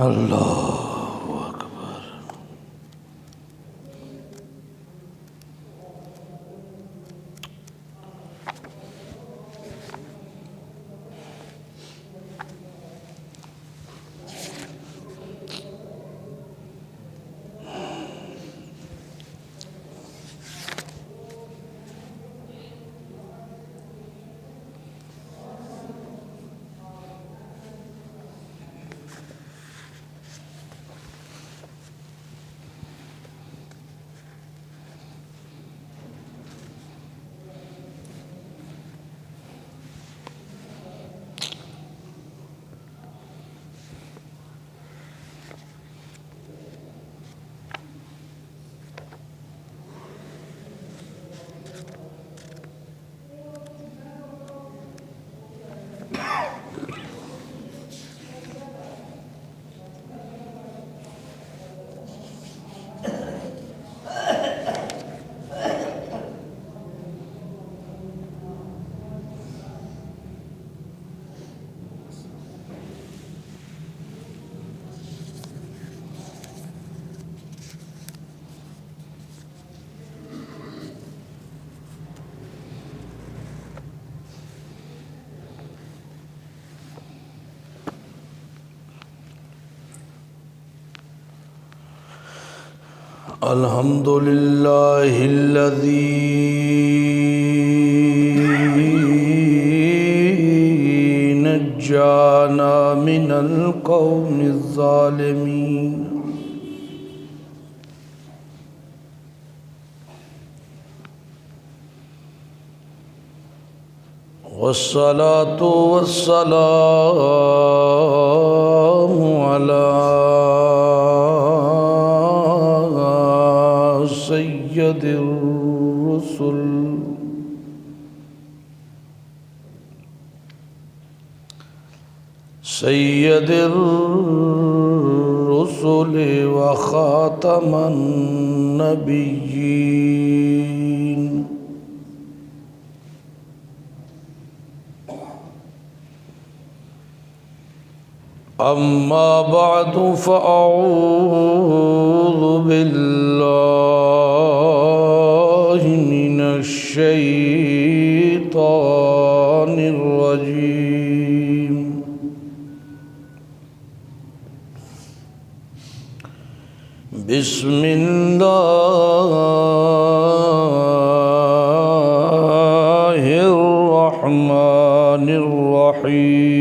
اللہ اکبر۔ الحمد للہ الذی نجانا من القوم الظالمین والصلاة والسلام علی سید الرسل وخاتم النبیین اما بعد فاعوذ باللہ من الشیطان الرجیم بسم اللہ الرحمن الرحیم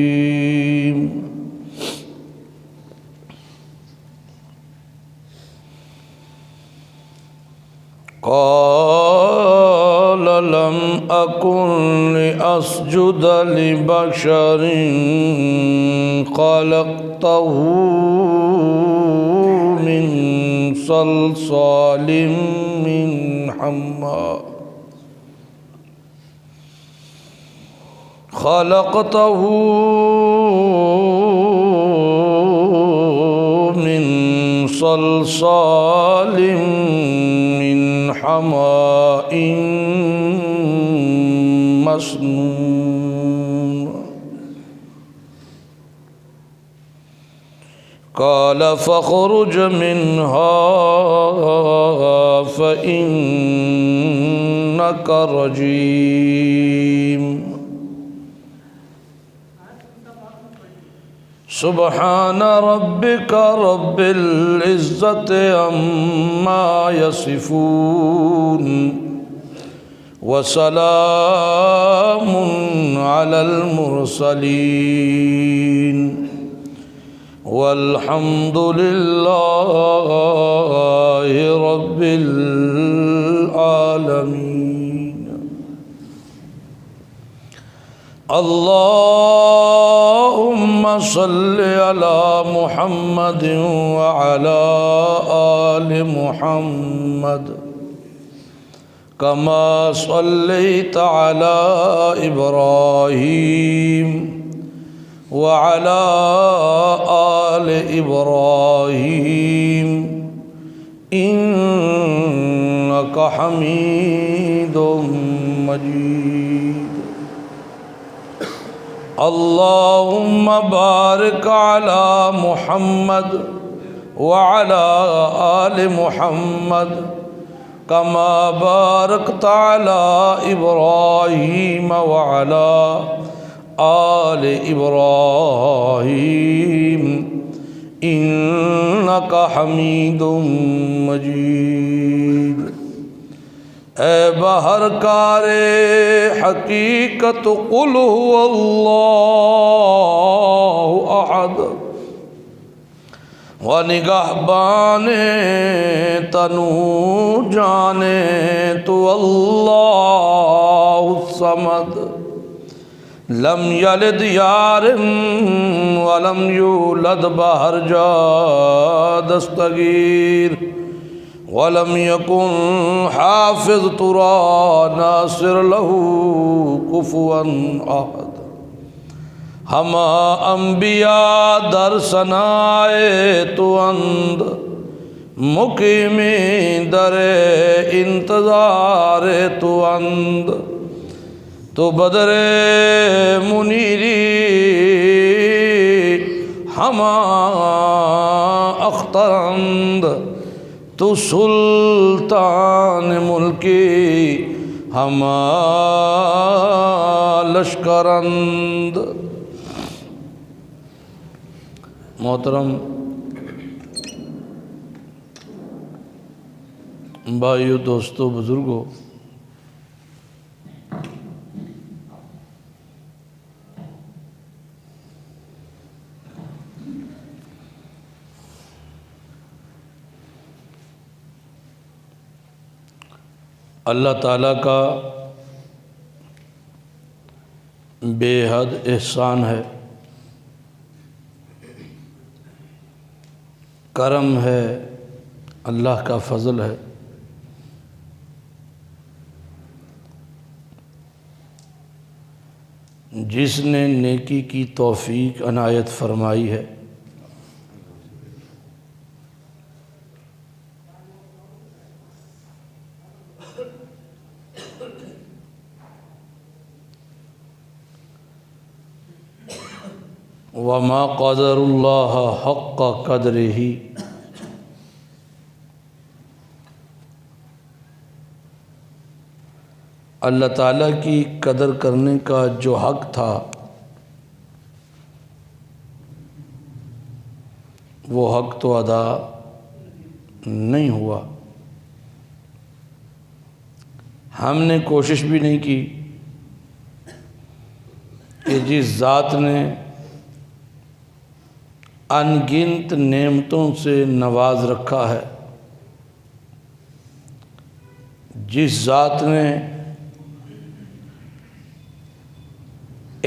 قال لم أكن لأسجد لبشر خلقته من صلصال من حمأ خلقته من صلصال من حماء مسنون قال فاخرج منها فإنك رجيم سبحان ربك رب العزة عما يصفون وسلام على المرسلين والحمد لله رب العالمين اللهم صل على محمد وعلى آل محمد كما صليت على إبراهيم وعلى آل إبراهيم إنك حميد مجيد اللهم بارك على محمد وعلى آل محمد كما باركت على إبراهيم وعلى آل إبراهيم إنك حميد مجيد۔ اے بہر کار حقیقت قل هو اللہ احد، و نگہبان تنو جانے تو اللہ الصمد، لم یلد یار ولم یولد بہر جا دستگیر، ولم یکن حافظ ترا ناصر له کفوا احد۔ ہما انبیاء در ثنائے تو اند، مقیم در انتظار تو اند، تو بدر منیری ہما اخترند، تو سلطان ملکی ہما لشکرند۔ محترم بھائیو، دوستو، بزرگو، اللہ تعالیٰ کا بے حد احسان ہے، کرم ہے، اللہ کا فضل ہے۔ جس نے نیکی کی توفیق عنایت فرمائی ہے، وما قدر اللہ حق قدرہ، اللہ تعالیٰ کی قدر کرنے کا جو حق تھا وہ حق تو ادا نہیں ہوا۔ ہم نے کوشش بھی نہیں کی کہ جس ذات نے ان گنت نعمتوں سے نواز رکھا ہے، جس ذات نے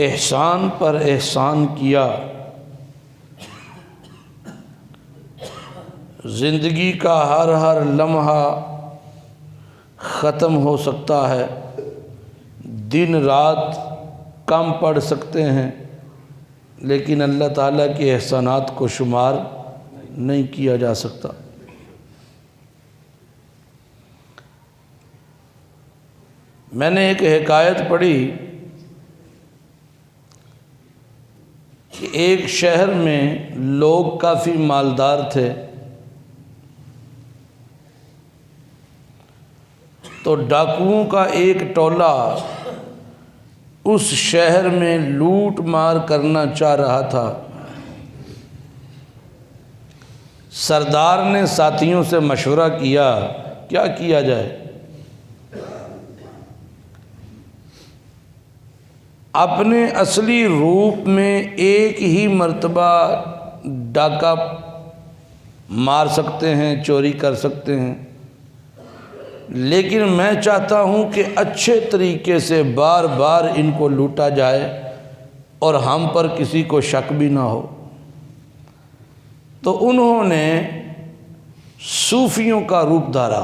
احسان پر احسان کیا، زندگی کا ہر ہر لمحہ ختم ہو سکتا ہے، دن رات کم پڑ سکتے ہیں، لیکن اللہ تعالیٰ کے احسانات کو شمار نہیں کیا جا سکتا۔ میں نے ایک حکایت پڑھی کہ ایک شہر میں لوگ کافی مالدار تھے، تو ڈاکوؤں کا ایک ٹولہ اس شہر میں لوٹ مار کرنا چاہ رہا تھا۔ سردار نے ساتھیوں سے مشورہ کیا کیا کیا جائے۔ اپنے اصلی روپ میں ایک ہی مرتبہ ڈاکہ مار سکتے ہیں، چوری کر سکتے ہیں، لیکن میں چاہتا ہوں کہ اچھے طریقے سے بار بار ان کو لوٹا جائے اور ہم پر کسی کو شک بھی نہ ہو۔ تو انہوں نے صوفیوں کا روپ دھارا،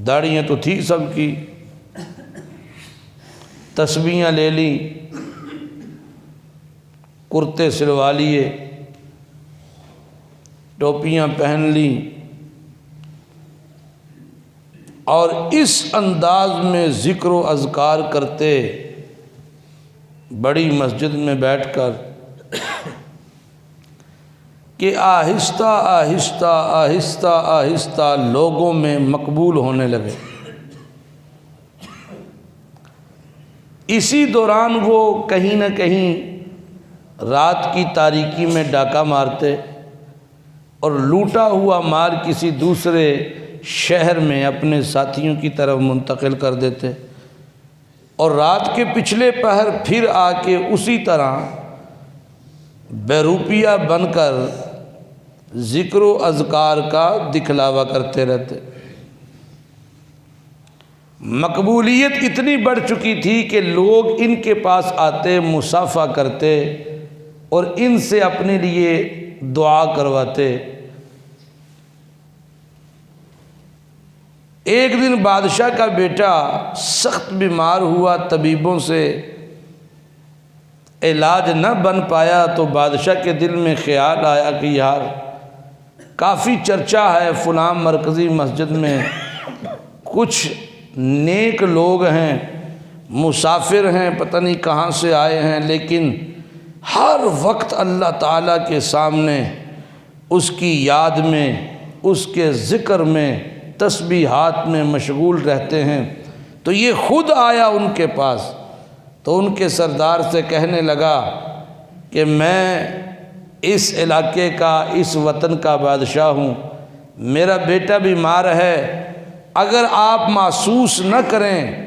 داڑیاں تو تھی سب کی، تسبیحاں لے لی، کرتے سلوا لیے، ٹوپیاں پہن لی، اور اس انداز میں ذکر و اذکار کرتے بڑی مسجد میں بیٹھ کر کہ آہستہ آہستہ آہستہ آہستہ لوگوں میں مقبول ہونے لگے۔ اسی دوران وہ کہیں نہ کہیں رات کی تاریکی میں ڈاکہ مارتے اور لوٹا ہوا مال کسی دوسرے شہر میں اپنے ساتھیوں کی طرف منتقل کر دیتے، اور رات کے پچھلے پہر پھر آ کے اسی طرح بیروپیہ بن کر ذکر و اذکار کا دکھلاوا کرتے رہتے۔ مقبولیت اتنی بڑھ چکی تھی کہ لوگ ان کے پاس آتے، مصافحہ کرتے اور ان سے اپنے لیے دعا کرواتے۔ ایک دن بادشاہ کا بیٹا سخت بیمار ہوا، طبیبوں سے علاج نہ بن پایا تو بادشاہ کے دل میں خیال آیا کہ یار کافی چرچا ہے فلاں مرکزی مسجد میں، کچھ نیک لوگ ہیں، مسافر ہیں، پتہ نہیں کہاں سے آئے ہیں، لیکن ہر وقت اللہ تعالیٰ کے سامنے اس کی یاد میں، اس کے ذکر میں، تسبیحات میں مشغول رہتے ہیں۔ تو یہ خود آیا ان کے پاس، تو ان کے سردار سے کہنے لگا کہ میں اس علاقے کا، اس وطن کا بادشاہ ہوں، میرا بیٹا بیمار ہے، اگر آپ محسوس نہ کریں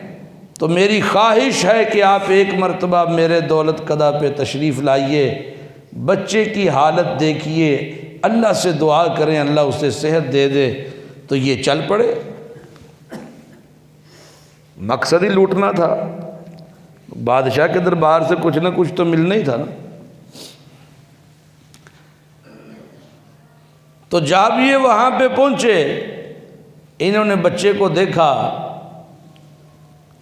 تو میری خواہش ہے کہ آپ ایک مرتبہ میرے دولت قدہ پہ تشریف لائیے، بچے کی حالت دیکھیے، اللہ سے دعا کریں اللہ اسے صحت دے دے۔ تو یہ چل پڑے، مقصد ہی لوٹنا تھا، بادشاہ کے دربار سے کچھ نہ کچھ تو ملنا ہی تھا نا۔ تو جب یہ وہاں پہ پہنچے، انہوں نے بچے کو دیکھا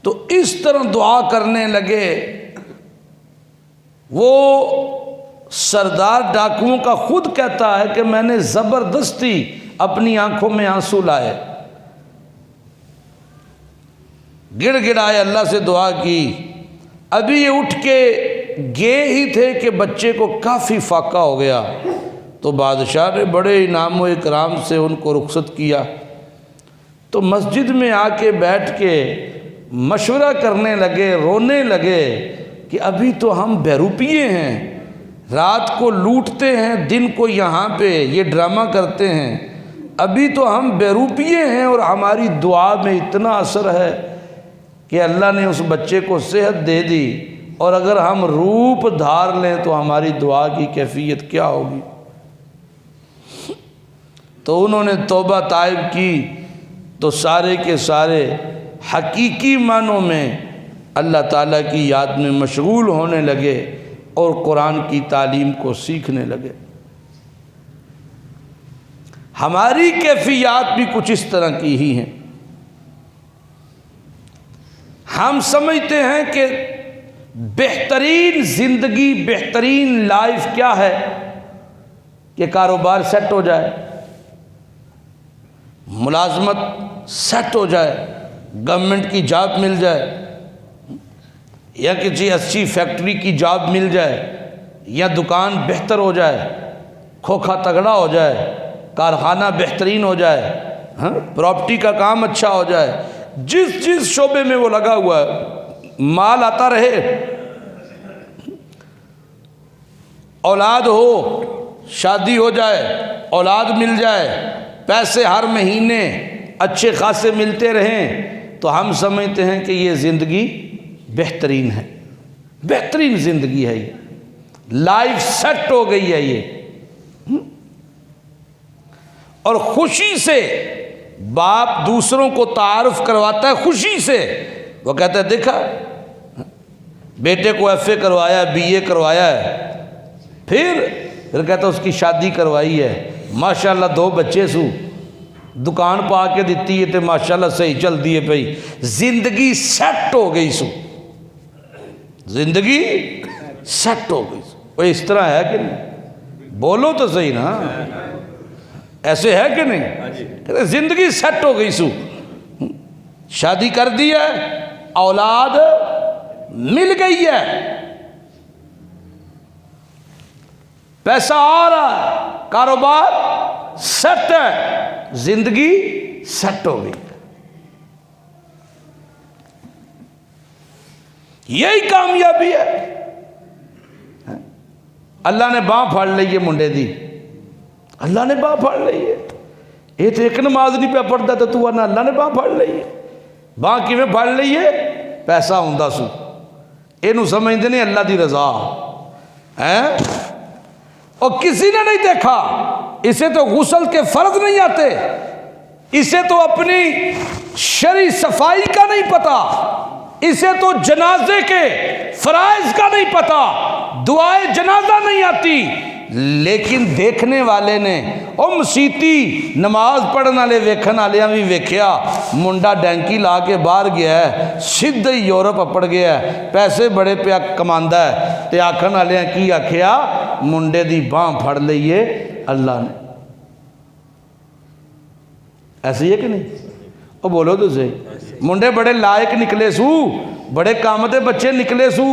تو اس طرح دعا کرنے لگے۔ وہ سردار ڈاکوؤں کا خود کہتا ہے کہ میں نے زبردستی اپنی آنکھوں میں آنسو لائے، گڑ گڑائے، اللہ سے دعا کی۔ ابھی یہ اٹھ کے گئے ہی تھے کہ بچے کو کافی فاقہ ہو گیا، تو بادشاہ نے بڑے انعام و اکرام سے ان کو رخصت کیا۔ تو مسجد میں آ کے بیٹھ کے مشورہ کرنے لگے، رونے لگے کہ ابھی تو ہم بیروپیے ہیں، رات کو لوٹتے ہیں، دن کو یہاں پہ یہ ڈرامہ کرتے ہیں، ابھی تو ہم بیروپیے ہیں اور ہماری دعا میں اتنا اثر ہے کہ اللہ نے اس بچے کو صحت دے دی، اور اگر ہم روپ دھار لیں تو ہماری دعا کی کیفیت کیا ہوگی۔ تو انہوں نے توبہ طائب کی تو سارے کے سارے حقیقی معنوں میں اللہ تعالیٰ کی یاد میں مشغول ہونے لگے اور قرآن کی تعلیم کو سیکھنے لگے۔ ہماری کیفیات بھی کچھ اس طرح کی ہی ہیں۔ ہم سمجھتے ہیں کہ بہترین زندگی، بہترین لائف کیا ہے کہ کاروبار سیٹ ہو جائے، ملازمت سیٹ ہو جائے، گورنمنٹ کی جاب مل جائے، یا کسی اچھی فیکٹری کی جاب مل جائے، یا دکان بہتر ہو جائے، کھوکھا تگڑا ہو جائے، کارخانہ بہترین ہو جائے، پراپرٹی کا کام اچھا ہو جائے، جس جس شعبے میں وہ لگا ہوا ہے مال آتا رہے، اولاد ہو، شادی ہو جائے، اولاد مل جائے، پیسے ہر مہینے اچھے خاصے ملتے رہیں، تو ہم سمجھتے ہیں کہ یہ زندگی بہترین ہے، بہترین زندگی ہے، یہ لائف سیٹ ہو گئی ہے یہ۔ اور خوشی سے باپ دوسروں کو تعارف کرواتا ہے، خوشی سے وہ کہتا ہے دیکھا بیٹے کو ایف اے کروایا، بی اے کروایا ہے، پھر کہتا ہے اس کی شادی کروائی ہے، ماشاءاللہ 2 بچے سو، دکان پا کے دیتی ہے تے ماشاءاللہ صحیح چل دیے پئی، زندگی سیٹ ہو گئی سو، زندگی سیٹ ہو گئی سو۔ وہ اس طرح ہے کہ نہیں؟ بولو تو صحیح نا، ایسے ہے کہ نہیں؟ زندگی سیٹ ہو گئی سو۔ شادی کر دی ہے، اولاد مل گئی ہے، پیسہ آ رہا ہے، کاروبار سیٹ ہے، زندگی سیٹ ہو گئی، یہی کامیابی ہے۔ اللہ نے باں پھڑ لئی ہے منڈے دی، اللہ نے باں پھڑ لئی ہے۔ یہ تو ایک نماز نہیں پہ پڑھتا تو آنا اللہ نے باں پھڑ لئی ہے۔ باں کیویں پھڑ لئی ہے؟ پیسہ ہوندا سو، یہ سمجھتے نہیں اللہ دی رضا ہے، اور کسی نے نہیں دیکھا، اسے تو غسل کے فرض نہیں آتے، اسے تو اپنی شرعی صفائی کا نہیں پتا، اسے تو جنازے کے فرائض کا نہیں پتا، دعائے جنازہ نہیں آتی، لیکن دیکھنے والے نے مسیتی نماز پڑھن والے ویکھن والیاں بھی ویکھیا، منڈا ڈینکی لا کے باہر گیا ہے، سیدھا ہی یورپ اپڑ گیا ہے، پیسے بڑے پیا کماندا ہے، تے آکھن والیاں کی آکھیا؟ منڈے دی باں پھڑ لئیے اللہ نے۔ ایسے ہی ہے کہ نہیں؟ وہ بولو تو صحیح، منڈے بڑے لائق نکلے سو، بڑے کام دے بچے نکلے سو،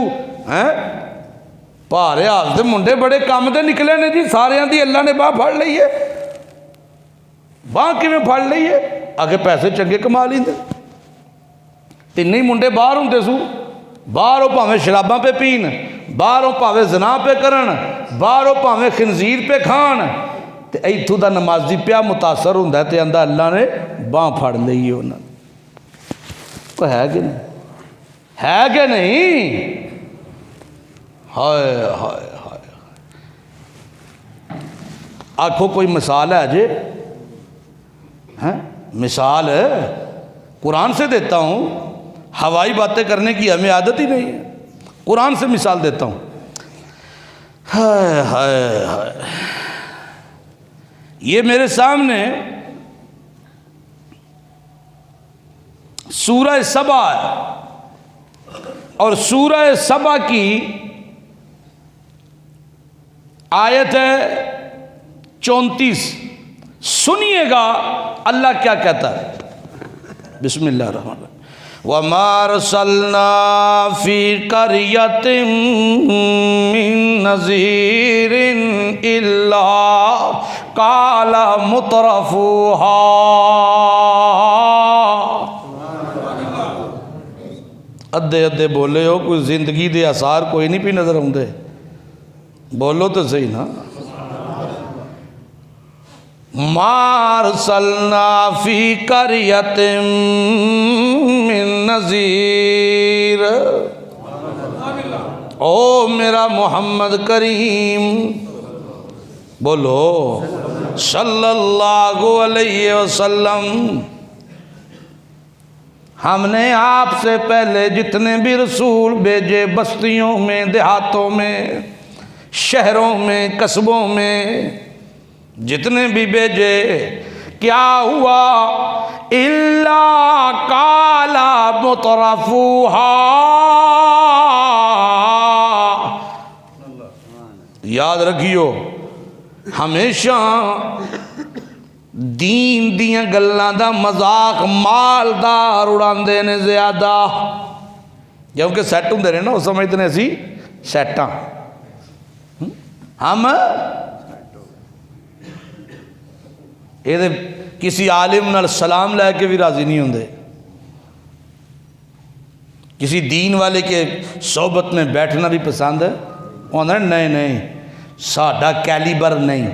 پارے حافظ منڈے بڑے کام دے نکلے نے جی، سارے دی اللہ نے باں پھڑ لئی ہے۔ باں کیویں پھڑ لئی ہے؟ آگے پیسے چنگے کما لیندے، تین ہی منڈے باہر ہوندے سو، باہر ہو پاویں شراباں پہ پین، باہر ہو پاویں زنا پہ کرن، باہر ہو پاویں خنزیر پہ کھان، تے ایتھوں دا نمازی پیا متاثر ہوندا ہے تے آندا اللہ نے باں پھڑ لئی ہے انہاں۔ کو ہے کہ نہیں؟ ہے کہ نہیں؟ ہائے ہائے ہائے، آنکھوں کوئی مثال ہے جی؟ مثال ہے، قرآن سے دیتا ہوں، ہوائی باتیں کرنے کی ہمیں عادت ہی نہیں ہے، قرآن سے مثال دیتا ہوں۔ ہائے ہائے ہائے، یہ میرے سامنے سورہ سبا ہے، اور سورہ سبا کی آیت ہے 34، سنیے گا اللہ کیا کہتا ہے۔ بسم اللہ الرحمن الرحیم۔ وَمَا أَرْسَلْنَا فِي قَرْيَةٍ مِّن نَذِيرٍ إِلَّا قَالَ مُتْرَفُوهَا، ادھے ادھے بولے ہو، کوئی زندگی دے آثار کوئی نہیں پی نظر آندے، بولو تو صحیح نا۔ مَا أَرْسَلْنَا فِي قَرْيَةٍ مِّن نَذِيرٍ، او میرا محمد کریم، بولو صلی اللہ علیہ وسلم، ہم نے آپ سے پہلے جتنے بھی رسول بھیجے، بستیوں میں، دیہاتوں میں، شہروں میں، قصبوں میں، جتنے بھی بھیجے، کیا ہوا؟ اِلَّا قَالَ مُتْرَفُوهَا، یاد رکھیو، ہمیشہ دین دیاں گلاں دا مذاق مالدار اڑاندے نے زیادہ، کیونکہ سیٹ ہوندے نے نا، وہ سمجھتے ہیں اسی سیٹاں، ہم یہ کسی عالم نال سلام لے کے بھی راضی نہیں ہوندے، کسی دین والے کے صحبت میں بیٹھنا بھی پسند ہے، وہ نہیں نہیں ساڈا کیلیبر نہیں،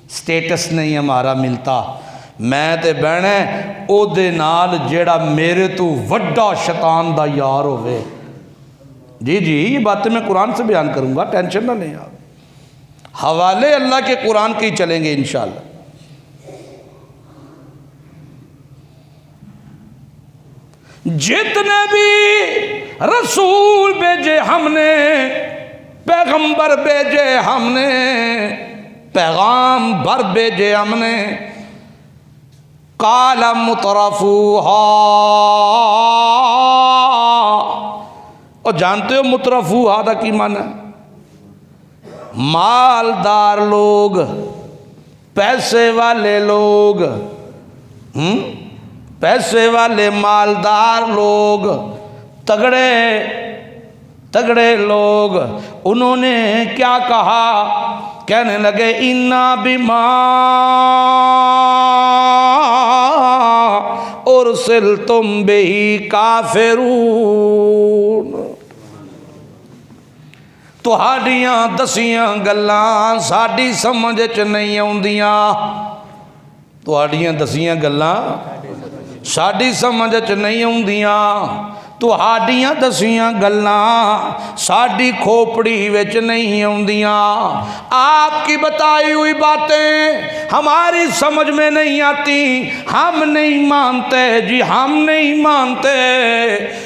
سٹیٹس نہیں ہمارا ملتا، میں تے بہنے او دے نال جیڑا میرے تو وڈا شیطان دا یار ہوئے۔ جی جی، یہ باتیں میں قرآن سے بیان کروں گا، ٹینشن نہ لیں آپ، حوالے اللہ کے قرآن کے ہی چلیں گے انشاءاللہ۔ جتنے بھی رسول بھیجے ہم نے، پیغمبر بھیجے ہم نے، پیغام بھر بھیجے ہم نے، قال مترفوها، اور جانتے ہو مترفوها دا کی معنی؟ مالدار لوگ، پیسے والے لوگ، پیسے والے مالدار لوگ، تگڑے تگڑے لوگ، انہوں نے کیا کہا؟ کہنے لگے اِنَّا بِمَا اُرْسِلْتُمْ بِهِ کافرون۔ تہاڈیاں دسیاں گلاں ساڈی سمجھ چ نہیں آؤندیاں، تہاڈیاں دسیاں گلاں ساڈی سمجھ چ نہیں آؤندیاں، تہاڈیاں دسیاں گلاں ساڈی کھوپڑی وچ نہیں آؤندیاں، آپ کی بتائی ہوئی باتیں ہماری سمجھ میں نہیں آتی، ہم نہیں مانتے جی، ہم نہیں مانتے۔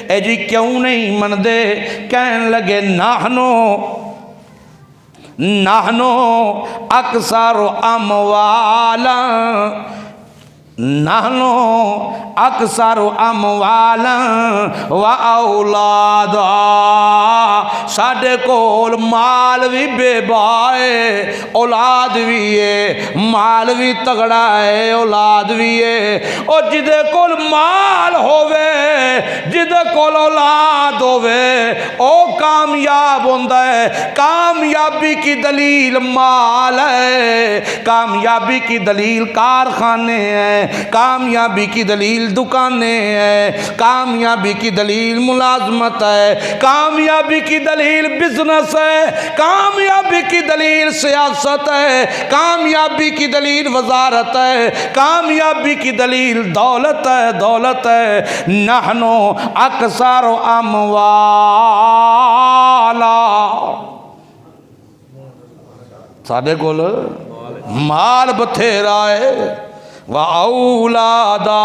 اے جی کیوں نہیں مندے؟ کہنے لگے نحنو اکثر اموالا، نحنو اکثر اموالا و اولادا، ساڈے کول مال بھی بے بائے، اولاد بھی ہے، مال بھی تگڑا ہے، اولاد بھی ہے۔ اور جدے کول مال ہووے، جدے کول اولاد ہووے، او کامیاب ہوندا ہے۔ کامیابی کی دلیل مال ہے، کامیابی کی دلیل کارخانے ہیں، کامیابی کی دلیل دکانیں ہیں، کامیابی کی دلیل ملازمت ہے، کامیابی کی دلیل بزنس ہے، کامیابی کی دلیل سیاست ہے، کامیابی کی دلیل وزارت ہے، کامیابی کی دلیل دولت ہے، دولت ہے۔ نحنو اکثر اموالا، ساڈے کول مال بتھیرا ہے، وَأَوْلَادًا،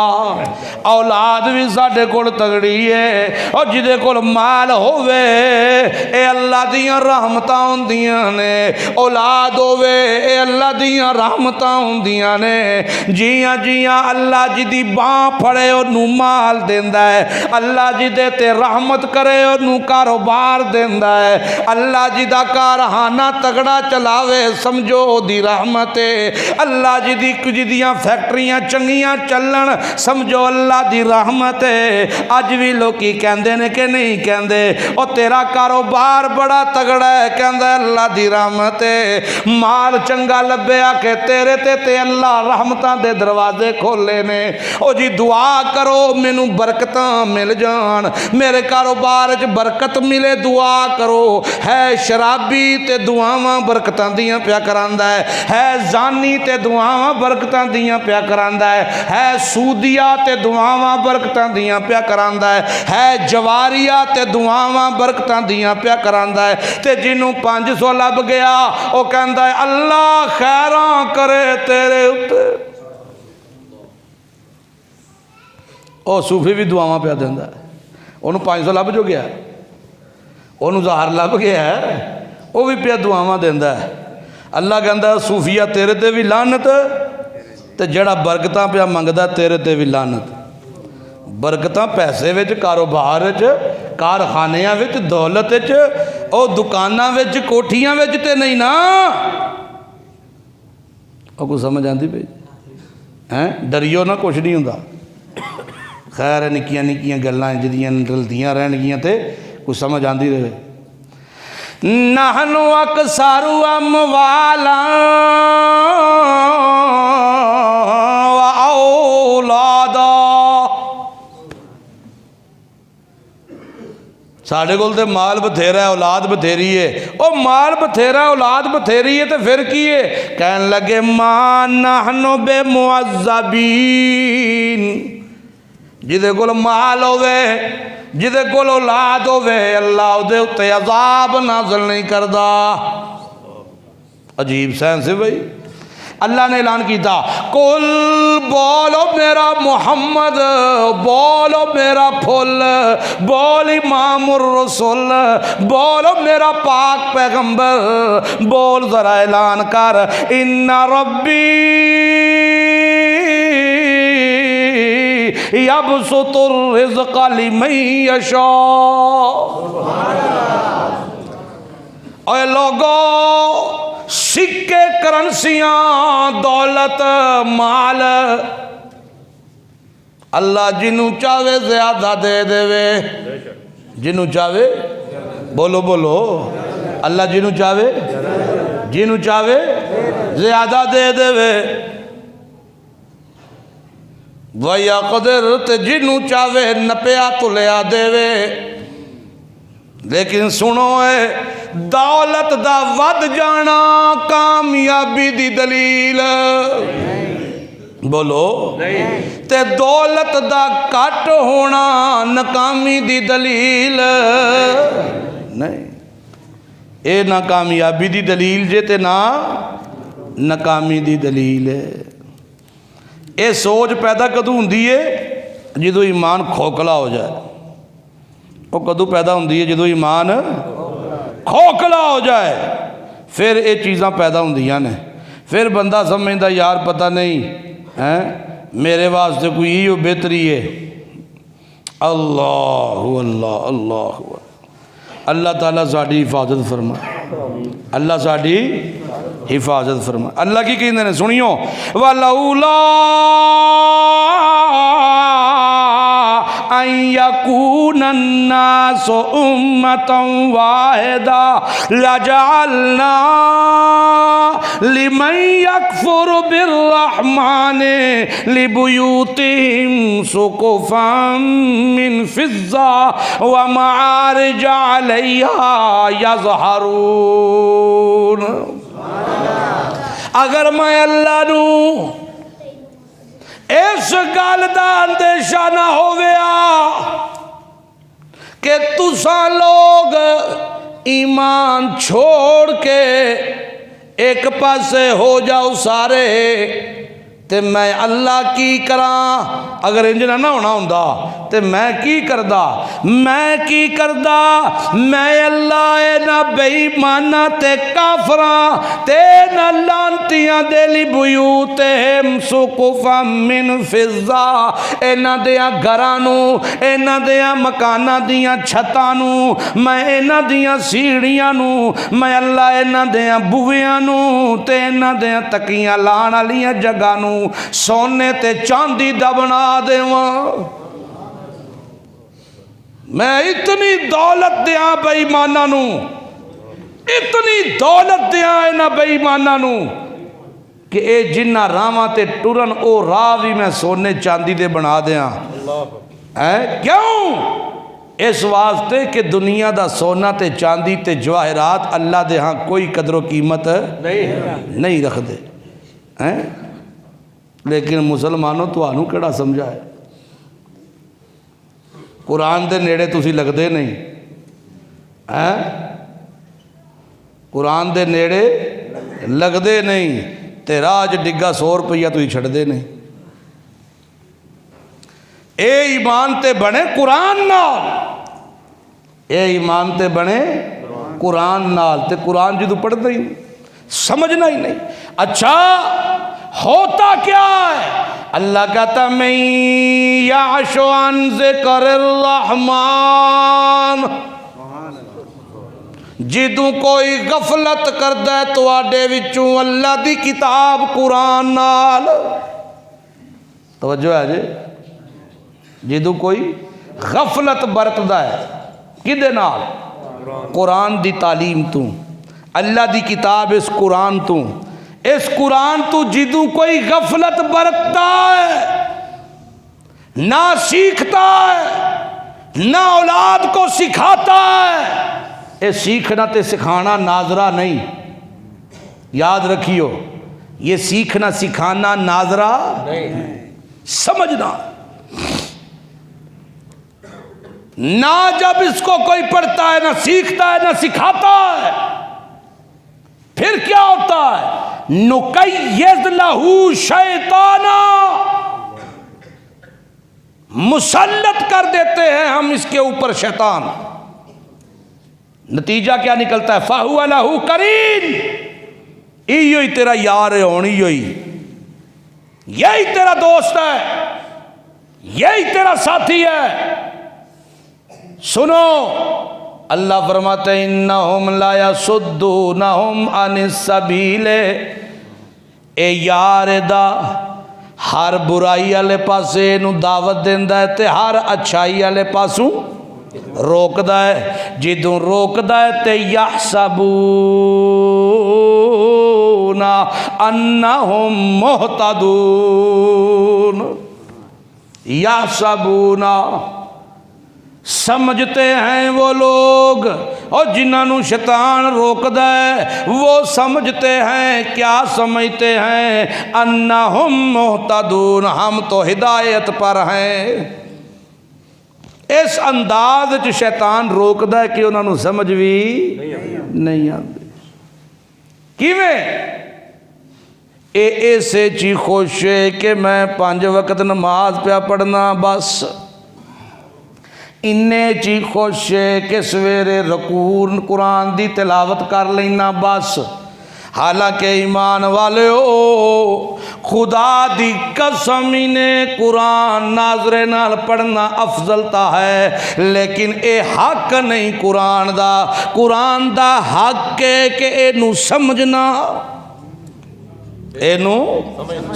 اولاد بھی ساڈے کول تگڑی ہے۔ اور جدے کول مال ہووے، اے اللہ دیاں رحمتاں ہوندیاں نے، اولاد ہووے اے اللہ دیاں رحمتاں ہوندیاں نے۔ جیاں جیاں اللہ جدی باں پھڑے انہوں مال دیندا ہے، اللہ جدے تے رحمت کرے انہوں کاروبار دیندا ہے، اللہ جدا کارخانہ تگڑا چلاوے سمجھو دی رحمت ہے، اللہ جدیاں فیکٹریاں چنگیاں چلن سمجھو اللہ دی رحمت ہے۔ اج بھی لوکی کہندے نے کہ نہیں کہندے، او تیرا کاروبار بڑا تگڑا ہے، کہندہ اللہ دی رحمت ہے۔ مال چنگا لبیا کہ تیرے تے اللہ رحمتاں دے دروازے کھولے نے۔ او جی دعا کرو مینوں برکتاں مل جان، میرے کاروبار وچ برکت ملے، دعا کرو۔ ہے شرابی تے دعاواں برکتاں دیاں پیا کراندا ہے زانی تے دعاواں برکتاں دیاں پیا کراندا ہے سودیا تے دعاواں برکتاں دیاں پیا کراندا ہے جواریا تے دعاواں برکتاں دیاں پیا کراندا ہے۔ تے جنوں 500 لب گیا او کہندا ہے اللہ خیراں کرے تیرے اتے۔ او صوفی بھی دعاواں پیا دیندا ہے، انہوں 500 لب جو گیا، انہوں ظاہر لب گیا ہے، وہ بھی پیا دعاواں دیندا ہے۔ اللہ کہندا ہے صوفیہ تیرے تے بھی لعنت، تے جڑا برکتاں پیا منگدا تیرے تے بھی لعنت۔ برکتاں پیسے وچ، کاروبار وچ، کارخانیاں وچ، دولت وچ، او دکاناں وچ، کوٹھیاں وچ تے نہیں نا۔ او کو سمجھ آندی پئی؟ ڈریو نہ کچھ نہیں ہوندا، خیر نکیاں نکیاں گلاں جدیاں رلدیاں رہن گیاں تے کچھ سمجھ آندی رہے۔ نحنو اکثر اموالا و اولادا، ساڑھے کول تے مال بتھیرا ہے، اولاد بتھیری ہے۔ او مال بتھیرا ہے، اولاد بتھیری ہے تے پھر کی ہے؟ کہنے لگے ما نحنو بے معذبین، جدے کول مال ہوئے، جدے کول اولاد ہوئے، اللہ دے اتے عذاب نازل نہیں کردا۔ عجیب سینس ہے بھئی۔ اللہ نے اعلان کیتا کل بولو میرا محمد، بولو میرا پھول، بول امام الرسول، بولو میرا پاک پیغمبر، بول ذرا اعلان کر ان ربی یبسط الرزق لمن یشاء۔ اے لوگو سکے کرنسیاں دولت مال اللہ جنوں چاہے زیادہ دے دے وے، جنوں چاہے بولو بولو، اللہ جنوں چاہے زیادہ دے دے وے، وَيَقْدِرْ تے جنوں چاہے نپیا تلیا دے وے۔ لیکن سنو اے دولت دا ود جانا کامیابی دی دلیل بولو، تے دولت دا کٹ ہونا ناکامی دی دلیل نہیں، اے نہ کامیابی دی دلیل جے تے نہ ناکامی دی دلیل ہے۔ اے سوچ پیدا کدوں ہوندی ہے جدوں ایمان کھوکھلا ہو جائے، وہ کدوں پیدا ہوندی ہے جدوں ایمان کھوکھلا ہو جائے، پھر اے چیزاں پیدا ہوندیاں نے، پھر بندہ سمجھدا یار پتہ نہیں میرے واسطے کوئی یہ بہتری ہے۔ اللہ اللہ اللہ اللہ تعالیٰ ساڑھی حفاظت فرما، اللہ ساڑھی حفاظت فرما۔ اللہ کی کہندے نے سنیو، وَلَوْلَا أَن يَكُونَ النَّاسُ أُمَّةً وَاحِدَةً لَجَعَلْنَا لِمَن يَكْفُرُ بِالرَّحْمَنِ لِبُيُوتِهِمْ سُقُفًا مِّن فِضَّةٍ وَمَعَارِجَ عَلَيْهَا يَظْهَرُونَ۔ اگر میں اللہ نو اس گل دا اندیشہ نہ ہویا کہ تساں لوگ ایمان چھوڑ کے ایک پاسے ہو جاؤ سارے، تے میں اللہ کی کراں، اگر انجنہ نہ ہونا ہوندا تے میں کی کردہ، میں اللہ نہ بے ایمانہ تے کافراں تے نہ لانتیاں دے لی بیوتہم سقفا من فضہ، اینا دیاں گھرانو، اینا دیاں مکانہ دیاں چھتانو، میں اینا دیاں سیڑیاں نو، میں اللہ اینا دیاں بویاں نو تے اینا دیاں تکیاں لانا لیاں جگانو سونے تے چاندی دا بنا دیواں۔ میں اتنی دولت دیاں بے ایمانہ نو، اتنی دولت دیاں اینا بے ایمانہ نو کہ اے جنہ راواں تے ٹرن او راہ بھی میں سونے چاندی دے بنا دیاں۔ کیوں؟ اس واسطے کہ دنیا دا سونا تے چاندی تے جواہرات اللہ دے ہاں کوئی قدر و قیمت نہیں رکھ دے۔ لیکن مسلمانوں تو آنو کڑا سمجھا ہے، قرآن دے نیڑے تسی لگ دے نہیں، قرآن دے نیڑے لگ دے نہیں، تیرا آج ڈگا 100 روپیہ تو ہی چھڑ دے نہیں۔ اے ایمان تے بنے قرآن نال، اے ایمان تے بنے قرآن نال، تے قرآن جدو پڑھ دے ہی سمجھنا ہی نہیں۔ اچھا ہوتا کیا ہے؟ اللہ کہتا میں یعش عن ذکر الرحمن، جدوں کوئی غفلت کردہ ہے تو آڈے وچوں اللہ دی کتاب قرآن نال، توجہ ہے جی، جدوں کوئی غفلت برتدہ ہے کدے نال؟ قرآن دی تعلیم تو، اللہ دی کتاب اس قرآن تو، اس قرآن تو جدوں کوئی غفلت برتتا ہے، نہ سیکھتا ہے، نہ اولاد کو سکھاتا ہے، یہ سیکھنا تے سکھانا ناظرہ نہیں، یاد رکھیو، یہ سیکھنا سکھانا ناظرہ نہیں، سمجھنا۔ نہ جب اس کو کوئی پڑھتا ہے، نہ سیکھتا ہے، نہ سکھاتا ہے، پھر کیا ہوتا ہے؟ نُقَيِّضْ لَهُ شَيْطَانًا، مسلط کر دیتے ہیں ہم اس کے اوپر شیطان، نتیجہ کیا نکلتا ہے؟ فَهُوَ لَهُ قَرِينٌ، یہی تیرا یار ہے، ہونی یہی تیرا دوست ہے، یہی تیرا ساتھی ہے۔ سنو اللہ فرماتے ہیں انہم لا یصدونہم عن السبیل، اے یار دا ہر برائی والے پاسے نو دعوت دیندا ہے تے ہر اچھائی والے پاسوں روکدا ہے جدوں روکدا ہے تے یحسبون انہم مہتدون یحسبون سمجھتے ہیں وہ لوگ اور جنہاں نو شیطان روکدا ہے وہ سمجھتے ہیں کیا سمجھتے ہیں انہم مہتدون ہم تو ہدایت پر ہیں اس انداز وچ شیطان روکدا ہے کہ انہاں نو سمجھ بھی نہیں آندی کیویں ایسے چی خوش ہے کہ میں 5 وقت نماز پہ پڑھنا بس انہیں چی خوش ہے کہ سویرے رکوع قرآن دی تلاوت کر لینا بس حالانکہ ایمان والے ہو خدا دی قسم انہیں قرآن ناظر نال پڑھنا افضل تا ہے لیکن اے حق نہیں قرآن دا حق ہے کہ اے نو سمجھنا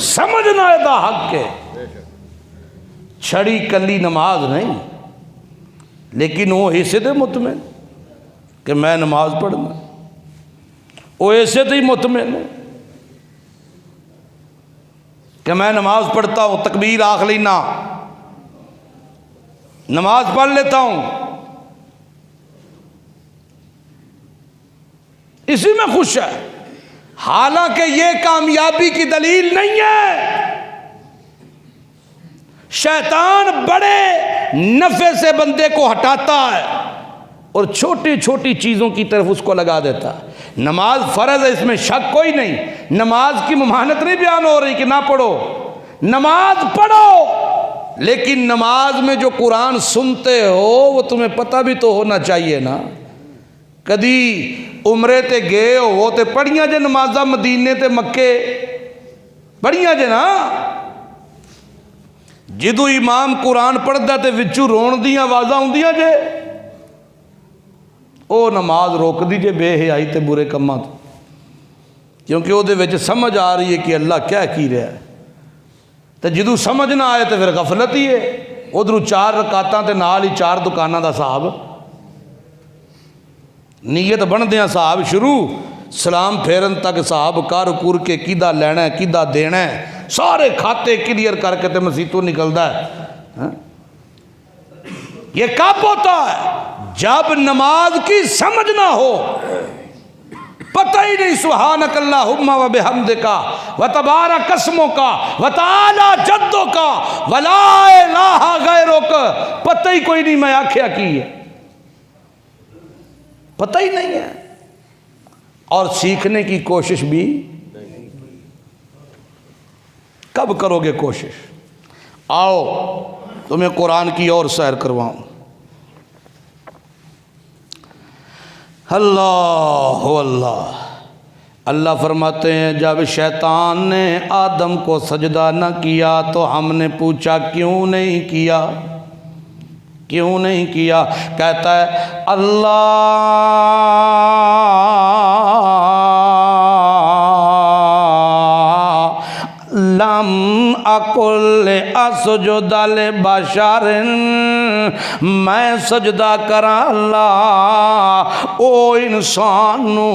سمجھنا دا حق ہے چھڑی کلی نماز نہیں لیکن وہ ایسے دے مطمئن کہ میں نماز پڑھنا وہ ایسے دے مطمئن کہ میں نماز پڑھتا ہوں تکبیر آخ لینا نماز پڑھ لیتا ہوں اسی میں خوش ہے حالانکہ یہ کامیابی کی دلیل نہیں ہے شیطان بڑے نفع سے بندے کو ہٹاتا ہے اور چھوٹی چھوٹی چیزوں کی طرف اس کو لگا دیتا ہے نماز فرض ہے اس میں شک کوئی نہیں نماز کی ممانعت نہیں بیان ہو رہی کہ نہ پڑھو نماز پڑھو لیکن نماز میں جو قرآن سنتے ہو وہ تمہیں پتہ بھی تو ہونا چاہیے نا کدی عمرے تے گئے ہو وہ تے پڑھیاں جے نمازہ مدینے تے مکے پڑھیاں جے نا جدو امام قرآن پڑھدا تے وچوں رون دیاں آوازاں ہوندیاں جے او نماز روک دیجئے بے حیائی تے برے کماں تو کیونکہ او دے وچ سمجھ آ رہی ہے کہ اللہ کیا کی رہا ہے تے جدو سمجھ نہ آئے تے پھر غفلت ہی ہے ادھروں 4 رکعتاں تے نال ہی 4 دکاناں دا صاحب نیت بن دیاں صاحب شروع سلام پھیرن تک صاحب کر کر کے کیدا لینا ہے کیدا دینا ہے سارے کھاتے کلیئر کر کے تے مسیح تو نکلدا ہے یہ کب ہوتا ہے جب نماز کی سمجھ نہ ہو پتہ ہی نہیں سبحانک اللہم و بحمدک و تبارک اسمک و تعالی جدک و لا الہ غیرک پتہ ہی کوئی نہیں میں آکھیا کی ہے پتہ ہی نہیں ہے اور سیکھنے کی کوشش بھی کب کرو گے کوشش آؤ تمہیں قرآن کی اور سیر کرواؤں اللہ اللہ اللہ فرماتے ہیں جب شیطان نے آدم کو سجدہ نہ کیا تو ہم نے پوچھا کیوں نہیں کیا کہتا ہے اللہ لم اقل اسجد لبشر میں سجدہ کرا اللہ او انسان نو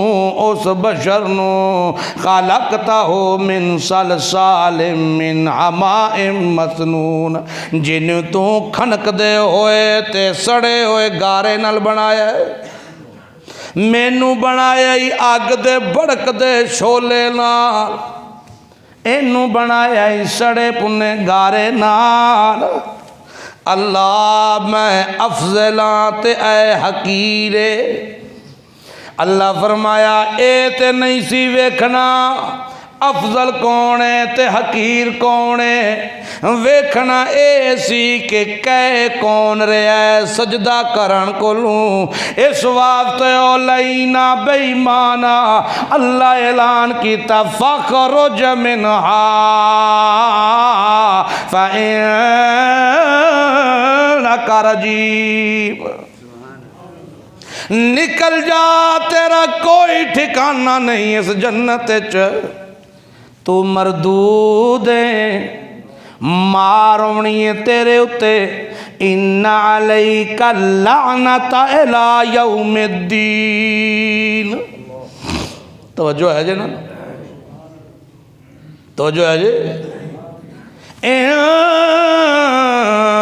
اس بشر نو خلقتا ہو من صلصال من حماء مسنون جن تو کھنک دے ہوئے تے سڑے ہوئے گارے نال بنایا ہے مینو بنایا ہی اگ دے بڑک دے شولے نال اینو بنایا ہی سڑے پنے گارے نال اللہ میں افضلاں تے اے حقیرے اللہ فرمایا اے تے نہیں سی ویکھنا افضل کون ہے تے حقیر کون ہے ویکھنا اے سی کہ کہے کون رہا ہے سجدہ کرن کو لوں اس واسطے اولینا بے ایمانا اللہ اعلان کیتا فخرج منہا فإنک رجیم نکل جا تیرا کوئی ٹھکانہ نہیں اس جنت تو مردود ہے مارونی ہے تیرے اتے ان علیک اللعنت الی یوم الدین. توجہ ہے جی نا, توجہ ہے جی. ان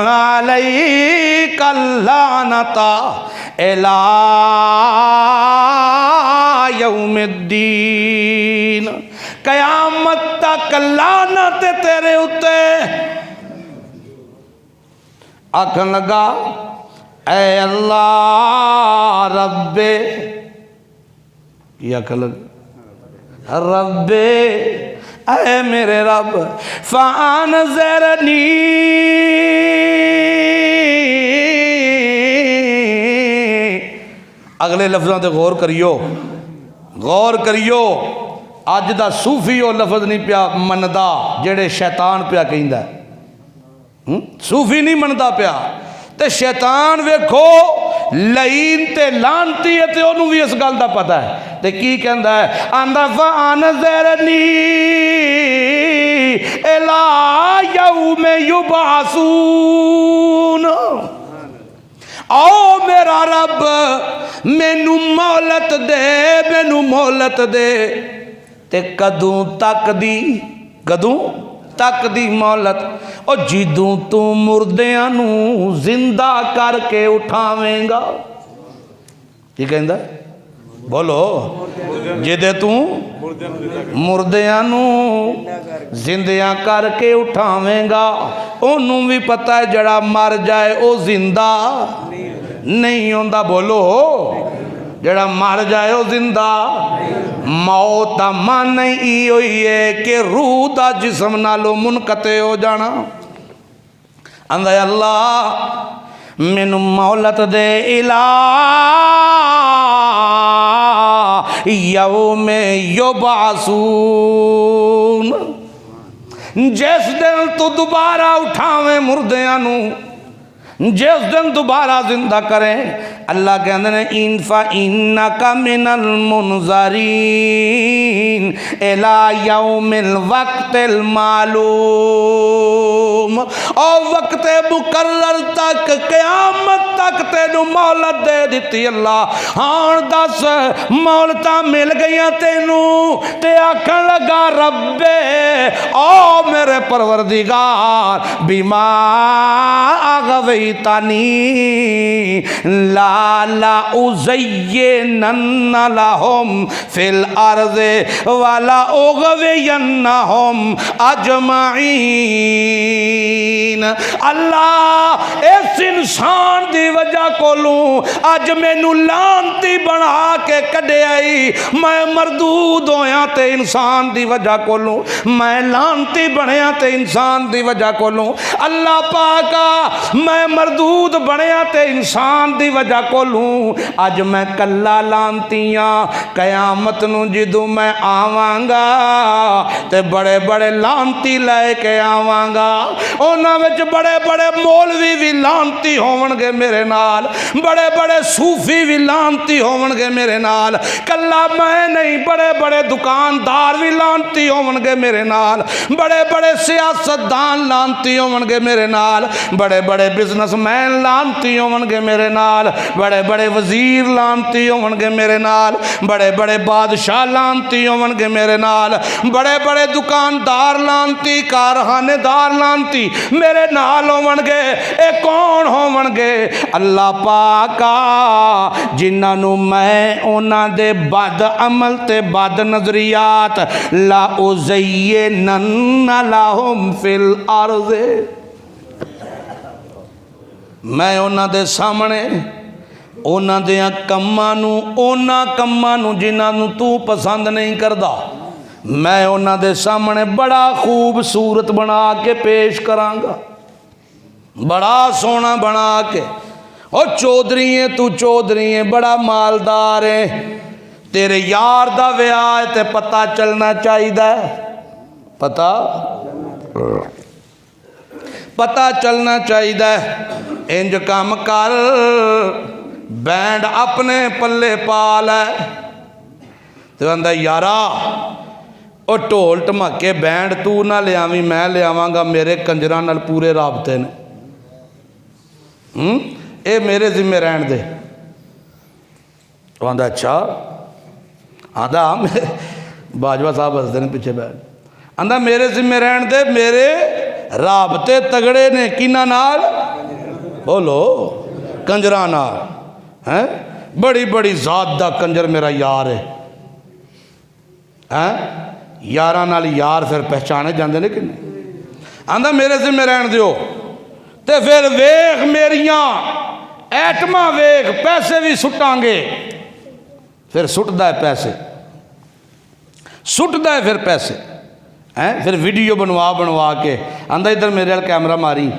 علیک اللعنت الی یوم الدین, قیامت تک لعنت تیرے اتے. آکھن لگا اے اللہ رب, یہ آکھن لگا رب, اے میرے رب, فانظرنی اگلے لفظوں تے غور کریو, غور کریو. اج دا صوفی وہ لفظ نہیں پیا مندا جڑے شیطان پیا کہندا ہے. صوفی نہیں مندا پیا, تے شیطان ویکھو لعین تے لعنتی ہے, تے انہوں بھی اس گل دا پتہ ہے. تے کی کہندا ہے, آندا فانظرنی الی یوم یبعثون. او میرا رب مینو مہلت دے, مینو مہلت دے. تے کدوں تک دی, کدوں تک دی مہلت, او جدوں تو مردیاں نو زندہ کر کے اٹھاویں گا. یہ کہندا بولو, جدے تو مردیاں نو زندیاں کر کے اٹھاویں گا. انہوں بھی پتہ ہے جڑا مر جائے او زندہ نہیں ہوندا. بولو, جڑا مر جائے او زندہ. موت دا معنی ای ہوئی ہے کہ روح دا جسم نالو منقطع ہو جانا. اندھا اللہ مینوں مہلت دے الی یوم یبعثون. جس دن تو دوبارہ اٹھاویں مردیاں نو, جس دن دوبارہ زندہ کریں, اللہ کہندے نے ان فإنک من المنظرین الی یوم الوقت المعلوم. اور وقت مقرر تک, قیامت تک تینوں مہلت دے دیتی اللہ. ہاں دس مہلتاں مل گئیاں تینوں, تے آکھن لگا رب او میرے پروردگار بما اغویتنی لا ازینن لہم فی الارض ولا اغوینہم اجمعین. اللہ اس انسان دی وجہ کو لوں اج مینوں لعنتی بنا کے کڈے آئی. میں مردود ہویا تے انسان دی وجہ کو لوں, میں لعنتی بنیا تے انسان دی وجہ کو لوں. اللہ پاکا میں مردود بنیا تے انسان دی وجہ کو لوں. اج میں کلا لانتیاں, قیامت نو جدوں میں آواں گا تے بڑے بڑے لانتی لے کے آواں گا. انہاں وچ بڑے بڑے مولوی بھی لانتی ہون گے میرے نال, بڑے بڑے صوفی بھی لانتی ہون گے میرے نال. کلا میں نہیں, بڑے بڑے دکاندار بھی لانتی ہون گے میرے نال, بڑے بڑے سیاستدان لانتی ہون گے میرے نال, بڑے بڑے بزنس مین لانتی ہون گے میرے نال, بڑے بڑے وزیر لانتی ہون گے میرے نال, بڑے بڑے بادشاہ لانتی ہون گے میرے نال, بڑے بڑے دکاندار لانتی, کارخانے دار لانتی میرے نال ہون گے. اے کون ہون گے؟ اللہ پاکا جنہاں نو میں انہاں دے بد عمل تے بد نظریات لا ازینن لہم فی الارض. میں انہاں دے سامنے انہاں دیاں کماں نو جنہاں نو تو پسند نہیں کردا, میں انہاں دے سامنے بڑا خوبصورت بنا کے پیش کراں گا, بڑا سونا بنا کے. او چودھری ہے تو, چودھری ہے, بڑا مالدار ہے, تیرے یار دا ویاہ تے پتہ چلنا چاہیے, پتہ چلنا چاہیے. انج کام کر, بینڈ اپنے پلے پال ہے. تو اندھا یارا او ਢੋਲ ਢਮਾਕੇ ਬੈਂਡ ਤੂੰ ਨਾ ਲਿਆਵੀਂ ਮੈਂ ਲਿਆਵਾਂਗਾ ਮੇਰੇ ਕੰਜਰਾਂ ਨਾਲ ਪੂਰੇ ਰਾਬਤੇ ਨੇ ਇਹ ਮੇਰੇ ਜ਼ਿੰਮੇ ਰਹਿਣ ਦੇ ਉਹ ਆਂਦਾ ਅੱਛਾ ਆਂਦਾ ਬਾਜਵਾ ਸਾਹਿਬ ਹੱਸਦੇ ਨੇ ਪਿੱਛੇ ਬੈਠ ਆਂਦਾ ਮੇਰੇ ਜ਼ਿੰਮੇ ਰਹਿਣ ਦੇ ਮੇਰੇ ਰਾਬਤੇ ਤਗੜੇ ਨੇ ਕਿਹਨਾਂ ਨਾਲ ਬੋਲੋ ਕੰਜਰਾਂ ਨਾਲ ਹੈ ਬੜੀ ਬੜੀ ਜ਼ਾਤ ਦਾ ਕੰਜਰ ਮੇਰਾ ਯਾਰ ਹੈ ਯਾਰਾਂ ਨਾਲ ਯਾਰ ਫਿਰ ਪਹਿਚਾਣੇ ਜਾਂਦੇ ਨੇ ਕਿ ਨਹੀਂ ਆਂਦਾ ਮੇਰੇ ਜ਼ਿੰਮੇ ਰਹਿਣ ਦਿਓ ਤੇ ਫਿਰ ਵੇਖ ਮੇਰੀਆਂ ਐਟਮਾਂ ਵੇਖ ਪੈਸੇ ਵੀ ਸੁੱਟਾਂਗੇ ਫਿਰ ਸੁੱਟਦਾ ਹੈ ਪੈਸੇ ਸੁੱਟਦਾ ਹੈ ਫਿਰ ਪੈਸੇ ਹੈ ਫਿਰ ਵੀਡੀਓ ਬਣਵਾ ਕੇ ਆਂਦਾ ਇੱਧਰ ਮੇਰੇ ਨਾਲ ਕੈਮਰਾ ਮਾਰੀ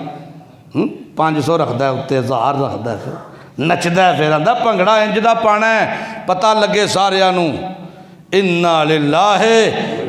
500 ਰੱਖਦਾ ਉੱਤੇ 1000 ਰੱਖਦਾ ਫਿਰ ਨੱਚਦਾ ਫਿਰ ਆਂਦਾ ਭੰਗੜਾ ਇੰਜ ਦਾ ਪਾਣਾ ਪਤਾ ਲੱਗੇ ਸਾਰਿਆਂ ਨੂੰ ਇੰਨਾ ਲਿਲਾਹਿ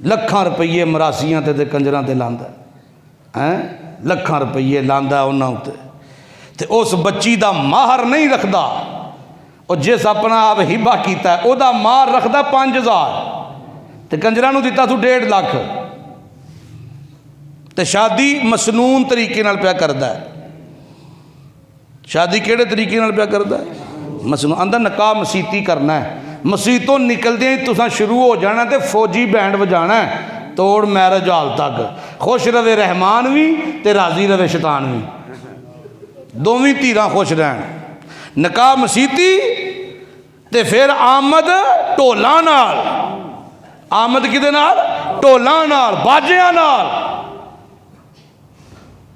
ਲੱਖਾਂ ਰੁਪਈਏ ਮਰਾਸੀਆਂ ਤੇ ਕੰਜਰਾਂ ਤੇ ਲਾਂਦਾ ਹੈ ਲੱਖਾਂ ਰੁਪਈਏ ਲਾਂਦਾ ਉਹਨਾਂ ਉੱਤੇ ਤੇ ਉਸ ਬੱਚੀ ਦਾ ਮਾਹਰ ਨਹੀਂ ਰੱਖਦਾ ਉਹ ਜਿਸ ਆਪਣਾ ਆਪ ਹਿਬਾ ਕੀਤਾ ਉਹਦਾ ਮਾਹਰ ਰੱਖਦਾ 5000 ਤੇ ਕੰਜਰਾਂ ਨੂੰ ਦਿੱਤਾ ਤੂੰ 1.5 ਲੱਖ ਤੇ ਸ਼ਾਦੀ ਮਸਨੂਨ ਤਰੀਕੇ ਨਾਲ ਪਿਆ ਕਰਦਾ ਹੈ ਸ਼ਾਦੀ ਕਿਹੜੇ ਤਰੀਕੇ ਨਾਲ ਪਿਆ ਕਰਦਾ ਮਸਨੂਨ ਆਂਦਾ ਨਿਕਾਹ ਮਸੀਤੀ ਕਰਨਾ ਹੈ ਮਸੀਤੋਂ ਨਿਕਲਦਿਆਂ ਹੀ ਤੁਸਾਂ ਸ਼ੁਰੂ ਹੋ ਜਾਣਾ ਤੇ ਫੌਜੀ ਬੈਂਡ ਵਜਾਣਾ ਤੋੜ ਮੈਰਿਜ ਹਾਲ ਤੱਕ ਖੁਸ਼ ਰਵੇ ਰਹਿਮਾਨ ਵੀ ਤੇ ਰਾਜ਼ੀ ਰਵੇ ਸ਼ੈਤਾਨ ਵੀ ਦੋਵੇਂ ਧੀਰਾਂ ਖੁਸ਼ ਰਹਿਣ ਨਿਕਾਹ ਮਸੀਤੀ ਤੇ ਫਿਰ ਆਮਦ ਢੋਲਾਂ ਨਾਲ ਆਮਦ ਕਿਹਦੇ ਨਾਲ ਢੋਲਾਂ ਨਾਲ ਬਾਜਿਆਂ ਨਾਲ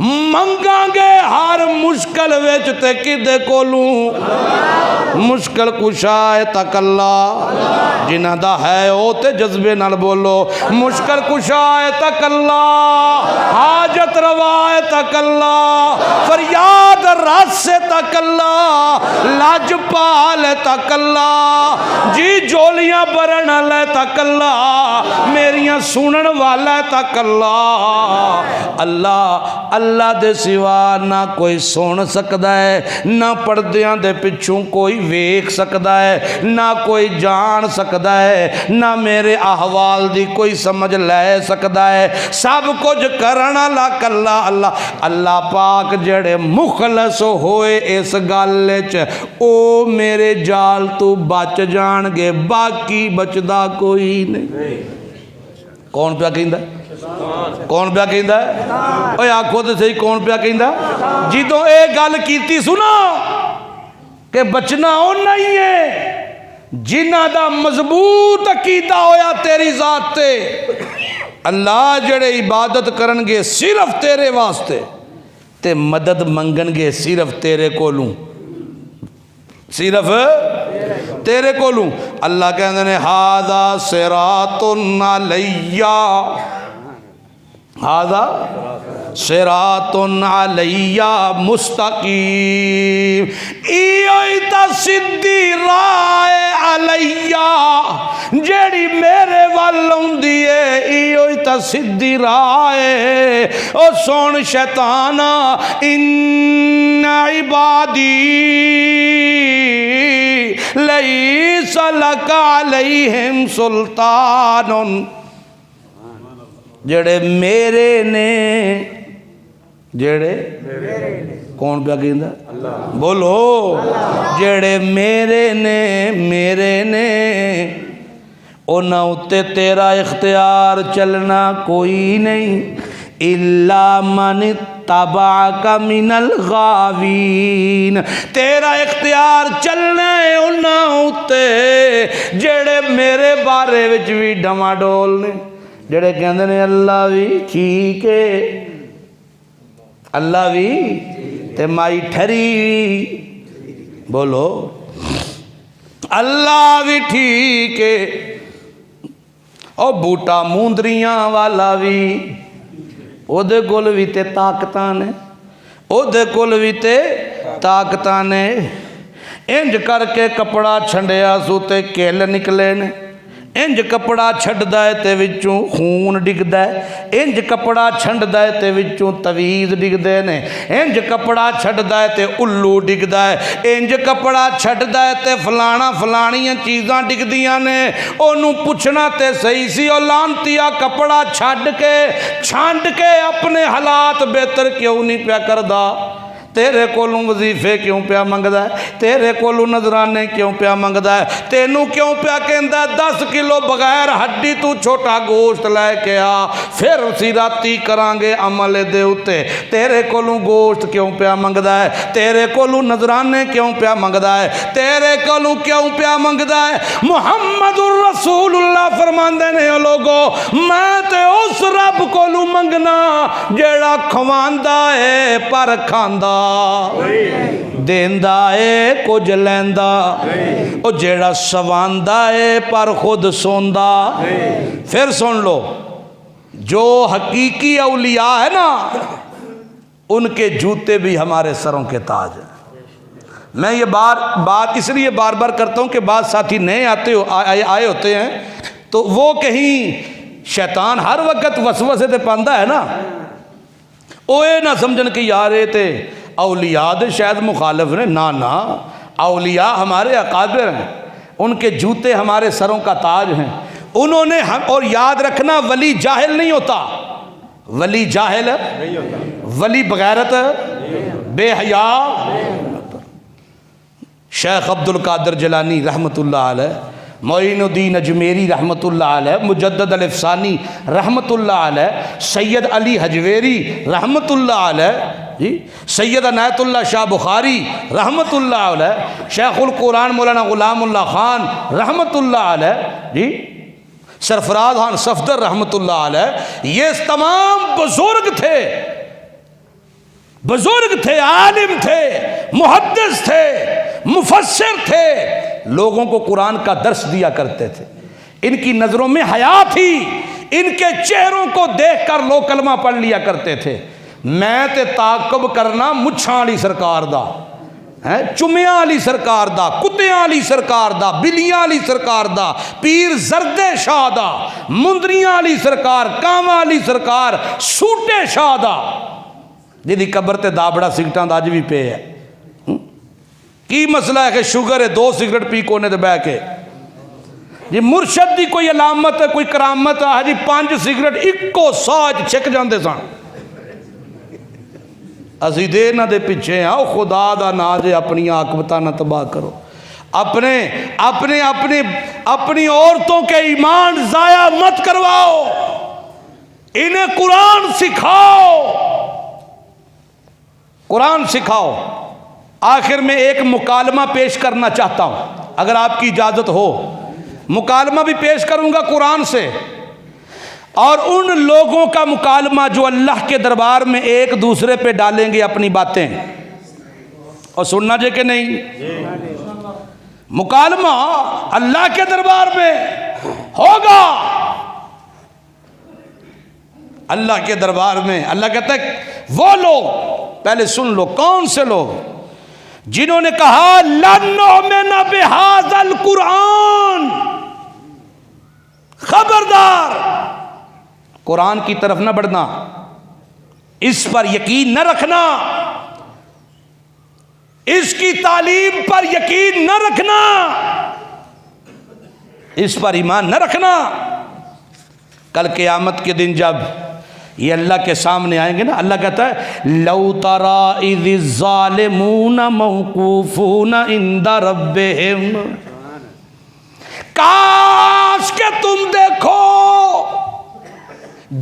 منگاں گے ہر مشکل وچ تے کدے کولوں مشکل کشا ہے تک اللہ جنہ دا ہے او تے جذبے نال بولو مشکل کشا ہے تک اللہ حاجت روا ہے تک اللہ فریاد رس سے تک اللہ لاج پال ہے تک اللہ جی جولیاں برن لے تک اللہ میریاں سنن والا ہے تک اللہ اللہ اللہ دے سوا نہ کوئی سن سکدا ہے نہ پردیاں دے پچھوں کوئی ویکھ سکدا ہے نہ کوئی جان سکدا ہے نہ میرے احوال دی کوئی سمجھ لے سکدا ہے سب کچھ کرنا لاک اللہ اللہ اللہ پاک جڑے مخلص ہوئے اس گل وچ او میرے جال تو بچ جان گے باقی بچدا کوئی نہیں کون پیا کہندا کون پیا کہندا ہے اوے آکھو تے صحیح کون پیا کہندا جدوں اے گل کیتی سنا کہ بچنا او نہیں ہے جنہ دا مضبوط عقیدہ ہویا تیری ذات تے اللہ جڑے عبادت کرن گے صرف تیرے واسطے تے مدد منگن گے صرف تیرے کولوں صرف تیرے کولوں اللہ کہندے نے ھذا صراط علیہ ھذا صراط علیہ مستقیم ایوئی تا سدھی راہ علیہ جیڑی میرے والوں دیئے ایوئی تا سدھی راہ او سون شیطانا ان عبادی لیس لک علیہم سلطان جڑے میرے نے جڑے کون پیا کہندا بولو جڑے میرے نے انہاں اُتے تیرا اختیار چلنا کوئی نہیں الا من اتبعک من الغاوین تیرا اختیار چلنا ہے انہاں اُتے جڑے میرے بارے وچ بھی ڈما ڈول نے جڑے کہندے نے اللہ بھی ٹھیک ہے اللہ بھی تے مائی ٹھری بولو اللہ بھی ٹھیک ہے او بوٹا موندریاں والا بھی او دے کول بھی تے طاقتاں نے او دے کول بھی تے طاقتاں نے انج کر کے کپڑا چھنڈیا سو تے کیل نکلے نے انج کپڑا چھڑدا ہے تے وچوں خون ڈگدا ہے انج کپڑا چھنڈدا ہے تے وچوں تویز ڈگدے نے انج کپڑا چھڑدا ہے تے الو ڈگدا ہے انج کپڑا چھڑدا ہے تے فلانا فلانیاں چیزاں ڈگدیاں نے اونوں پوچھنا تے صحیح سی او لانتیا کپڑا چھڈ کے چھانڈ کے اپنے حالات بہتر کیوں نہیں پیا کردا تیرے کولوں وظیفے کیوں پیا منگدا ہے تیرے کولوں نذرانے کیوں پیا منگدا ہے تینوں کیوں پیا کہندا ہے 10 کلو بغیر ہڈی تو چھوٹا گوشت لے کے آ پھر اسی راتی کران گے عمل دے اُتے تیرے کولوں گوشت کیوں پیا منگدا ہے تیرے کولوں نذرانے کیوں پیا منگدا ہے تیرے کولوں کیوں پیا منگدا ہے محمد الرسول اللہ فرماندے نے او لوگو میں تے اس رب کولوں منگنا جیڑا کھواندا ہے پر کھاندا دیندا ہے کچھ لیندا او جیڑا سواندا ہے پر خود سوندا پھر سن لو جو حقیقی اولیاء ہے نا ان کے جوتے بھی ہمارے سروں کے تاج ہیں میں یہ بات اس لیے بار بار کرتا ہوں کہ بعض ساتھی نئے آئے ہوتے ہیں تو وہ کہیں شیطان ہر وقت وسوسے تے پاندا ہے نا اوے نہ سمجھن کہ یار اے تے اولیاء دے شاید مخالف نے نا اولیاء ہمارے اکابر ہیں ان کے جوتے ہمارے سروں کا تاج ہیں انہوں نے اور یاد رکھنا ولی جاہل نہیں ہوتا ولی جاہل ولی بغیرت بے حیا شیخ عبد القادر جیلانی رحمت اللہ علیہ معین الدین اجمیری رحمت اللہ علیہ مجدد الافسانی رحمت اللہ علیہ سید علی حجویری رحمت اللہ علیہ جی سید عنایت اللہ شاہ بخاری رحمت اللہ علیہ شیخ القرآن مولانا غلام اللہ خان رحمت اللہ علیہ جی سرفراز خان صفدر رحمت اللہ علیہ یہ تمام بزرگ تھے بزرگ تھے، عالم تھے، محدث تھے، مفسر تھے، لوگوں کو قرآن کا درس دیا کرتے تھے، ان کی نظروں میں حیا تھی، ان کے چہروں کو دیکھ کر لوگ کلمہ پڑھ لیا کرتے تھے۔ میں تے تعاقب کرنا مچھاں علی سرکار دا، چمیاں علی سرکار دا، کتیاں علی سرکار دا، بلیاں علی سرکار دا، پیر زرد شاہ دا، مندریاں علی سرکار، کانواں علی سرکار، سوٹے شاہ دا، جی قبر تے دابڑا سگٹاں دا اج بھی پے ہے۔ کی مسئلہ ہے کہ شوگر ہے 2 سگریٹ پی کونے دے بہ کے، جی مرشد دی کوئی علامت ہے، کوئی کرامت ہے جی 5 سگریٹ اکو ساج چھک جاندے سن۔ اسی دے نہ دے پیچھے آؤ، خدا دا نا جے اپنی عاقبتاں نہ تباہ کرو، اپنی عورتوں کے ایمان ضائع مت کرواؤ، انہیں قرآن سکھاؤ، قرآن سکھاؤ۔ آخر میں ایک مکالمہ پیش کرنا چاہتا ہوں، اگر آپ کی اجازت ہو، مکالمہ بھی پیش کروں گا قرآن سے، اور ان لوگوں کا مکالمہ جو اللہ کے دربار میں ایک دوسرے پہ ڈالیں گے اپنی باتیں، اور سننا جے کہ نہیں؟ مکالمہ اللہ کے دربار میں ہوگا، اللہ کے دربار میں۔ اللہ کہتا ہے وہ لوگ، پہلے سن لو کون سے لوگ، جنہوں نے کہا لَن نُؤْمِنَ بِهَذَا الْقُرْآنِ، خبردار قرآن کی طرف نہ بڑھنا، اس پر یقین نہ رکھنا، اس کی تعلیم پر یقین نہ رکھنا، اس پر ایمان نہ رکھنا۔ کل قیامت کے دن جب یہ اللہ کے سامنے آئیں گے نا، اللہ کہتا ہے لَوْ تَرَىٰ إِذِ الظَّالِمُونَ مَوْقُوفُونَ عِندَ رَبِّهِمْ، کاش کہ تم دیکھو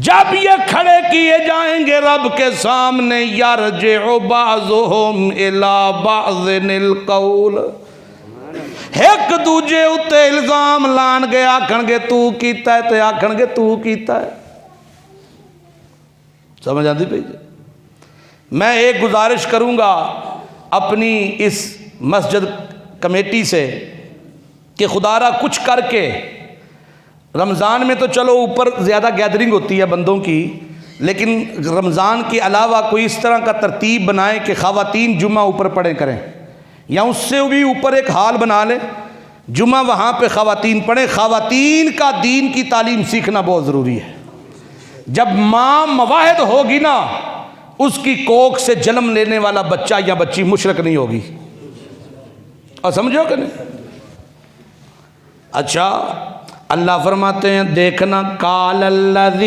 جب یہ کھڑے کیے جائیں گے رب کے سامنے، یرجع بعضهم الى بعض القول، ایک دوجے اتے الزام لان گے، آکھن گے تو کیتا ہے تے آکھن گے تو کیتا ہے۔ سمجھ آتی پئی؟ میں ایک گزارش کروں گا اپنی اس مسجد کمیٹی سے کہ خدا را کچھ کر کے، رمضان میں تو چلو اوپر زیادہ گیدرنگ ہوتی ہے بندوں کی، لیکن رمضان کے علاوہ کوئی اس طرح کا ترتیب بنائیں کہ خواتین جمعہ اوپر پڑھیں کریں، یا اس سے بھی اوپر ایک حال بنا لیں جمعہ وہاں پہ خواتین پڑھیں۔ خواتین کا دین کی تعلیم سیکھنا بہت ضروری ہے۔ جب ماں مواحد ہوگی نا، اس کی کوکھ سے جنم لینے والا بچہ یا بچی مشرک نہیں ہوگی، اور سمجھو کہ نہیں؟ اچھا اللہ فرماتے ہیں دیکھنا، قال الذین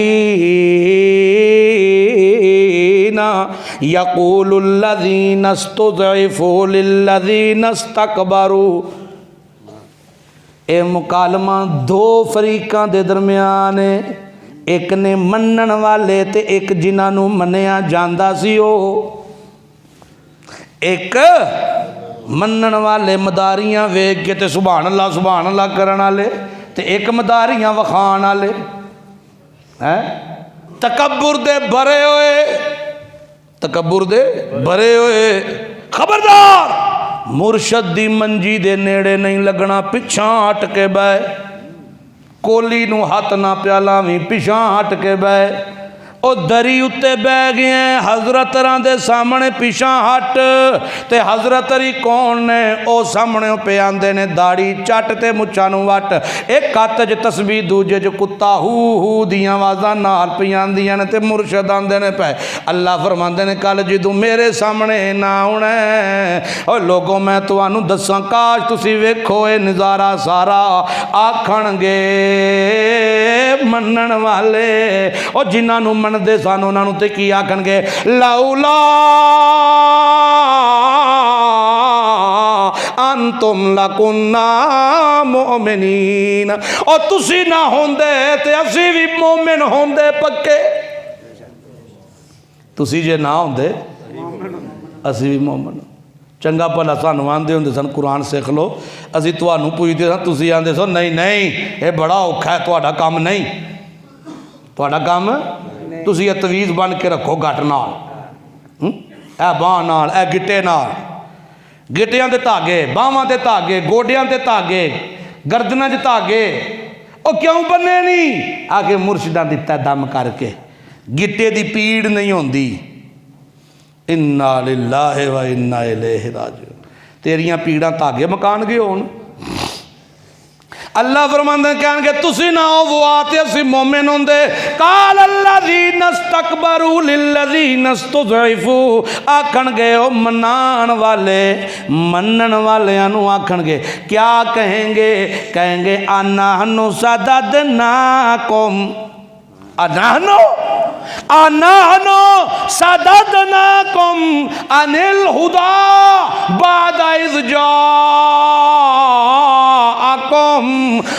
یقول الذین استضعفوا للذین استکبروا، اے مکالمہ 2 فریقاں دے درمیان ہے، ایک نے منن والے تے ایک جنہاں نو منیا جاندا سی، ایک منن والے مداریاں ویکھ کے تے سبحان اللہ کرن والے، تے ایک مداریاں وکھان والے، تکبر دے بھرے ہوئے، تکبر دے بھرے ہوئے۔ خبردار مرشد دی منجی دے نیڑے نہیں لگنا، پچھاں ہٹ کے بہ، کولی نو ہاتھ نہ پیالا بھی پچھاں ہٹ کے بہ، او دری اتے بہ گئے ہیں حضرت دے سامنے پیچھا ہٹ، تے حضرت علی کون نے؟ او سامنے پہ آندے نے داڑھی چٹ تے مچھانو وٹ، ایک کات جو تسبیح دوجے جو کتا ہو دیاں آوازاں نال پہ آندیاں نے، تے مرشد آندے نے پہ اللہ فرماندے نے کل جدوں میرے سامنے نہ ہونا ہے، اور لوگوں میں تو آنو دساں کاش تسی ویکھو اے نظارہ سارا، آکھن گے منن والے اور جنہاں نو من دے سان انہاں نو تے کی آکھن گے لولا انتم لکنا مؤمنین، اور تسی نہ ہوندے تے اسی بھی مومن ہوندے پکے، تسی جے نہ ہوندے اسی بھی مومن۔ چنگا پلا سانو آندے ہوندے سن قرآن سیکھ لو، اسی تانوں پوچھدے سن، تسی آندے سو نہیں نہیں اے بڑا اوکھا ہے، تہاڈا کام نہیں، تہاڈا کام تسی یہ تویز بن کے رکھو گھٹ نال، اے باہ نال، اے گٹے نال، گٹیاں دے دھاگے، باہواں دے دھاگے، گوڈیاں دے دھاگے، گردناں دے دھاگے، او کیوں بننے نہیں؟ آگے مرشداں دتا دم کر کے گٹے دی پیڑ نہیں ہوندی۔ انا للہ و انا الیہ راجعون۔ تیریاں پیڑاں دھاگے مکان گے ہون۔ اللہ فرماندے کہن گے تسی نہ ہو وہ آتے اسی مومن ہوندے۔ قال الذین استکبروا للذین استضعفوا، آکھن گے او منان والے منن والیاں نو آکھن گے کیا کہیں گے؟ کہیں گے انحن صددناکم، انحن صددناکم عن الہدی بعد اذ جاءکم،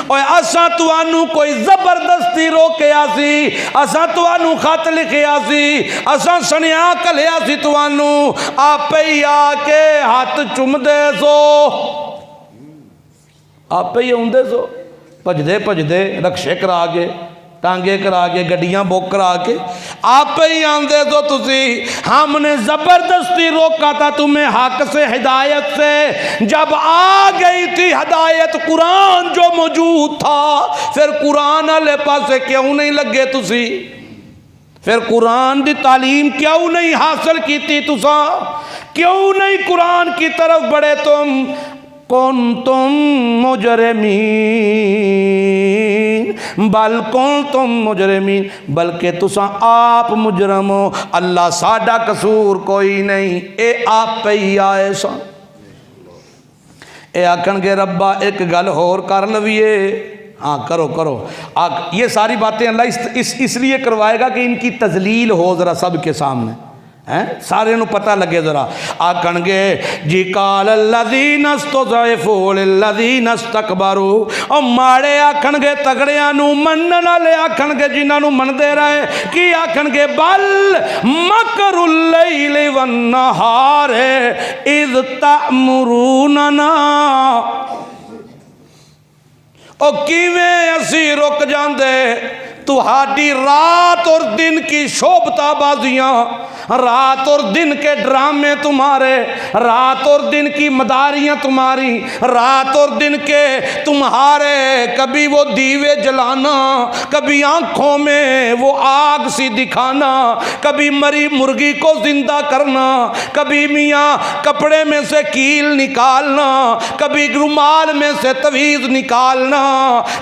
اوے اساں توانوں کوئی زبردستی روکیا سی، اساں توانوں خط لکھیا سی، اساں سنیا کلیا سی توانوں، آپ ہی آ کے ہاتھ چم دے سو، آپ ہی ہوندے سو، پجدے پجدے رکشے کرا کے، ٹانگے کرا کے، گڈیاں بک کرا کے آپ ہی آندے تو تسی، ہم نے زبردستی روکا تھا تمہیں حق سے، ہدایت سے۔ جب آ گئی تھی ہدایت، قرآن جو موجود تھا، پھر قرآن والے پاسے کیوں نہیں لگے تسی؟ پھر قرآن دی تعلیم کیوں نہیں حاصل کیتی تساں؟ کیوں نہیں قرآن کی طرف بڑھے تم؟ کنتم مجرمین، بل کنتم مجرمین، بلکہ تساں آپ مجرم ہو، اللہ ساڈا قصور کوئی نہیں، اے آپ پہ ہی آئے سن۔ اے آکھن گے ربا ایک گل ہور کر لویے، ہاں کرو کرو، یہ ساری باتیں اللہ اس لیے کروائے گا کہ ان کی تذلیل ہو ذرا سب کے سامنے، سارے نو پتہ لگے ذرا۔ آکھن گے جی قال الذین استضعفوا للذین استکبروا، او ماڑے آکھن گے تگڑیاں نو، منن والے آکھن گے جنہاں نو مندے رہے، کی آکھن گے بل مکر اللیل والنہار اذ تأمروننا، او کیویں اسی رک جاندے تہاڈی رات اور دن کی شوبتہ بازیاں، رات اور دن کے ڈرامے تمہارے، رات اور دن کی مداریاں تمہاری، رات اور دن کے تمہارے کبھی وہ دیوے جلانا، کبھی آنکھوں میں وہ آگ سی دکھانا، کبھی مری مرغی کو زندہ کرنا، کبھی میاں کپڑے میں سے کیل نکالنا، کبھی رومال میں سے تویز نکالنا،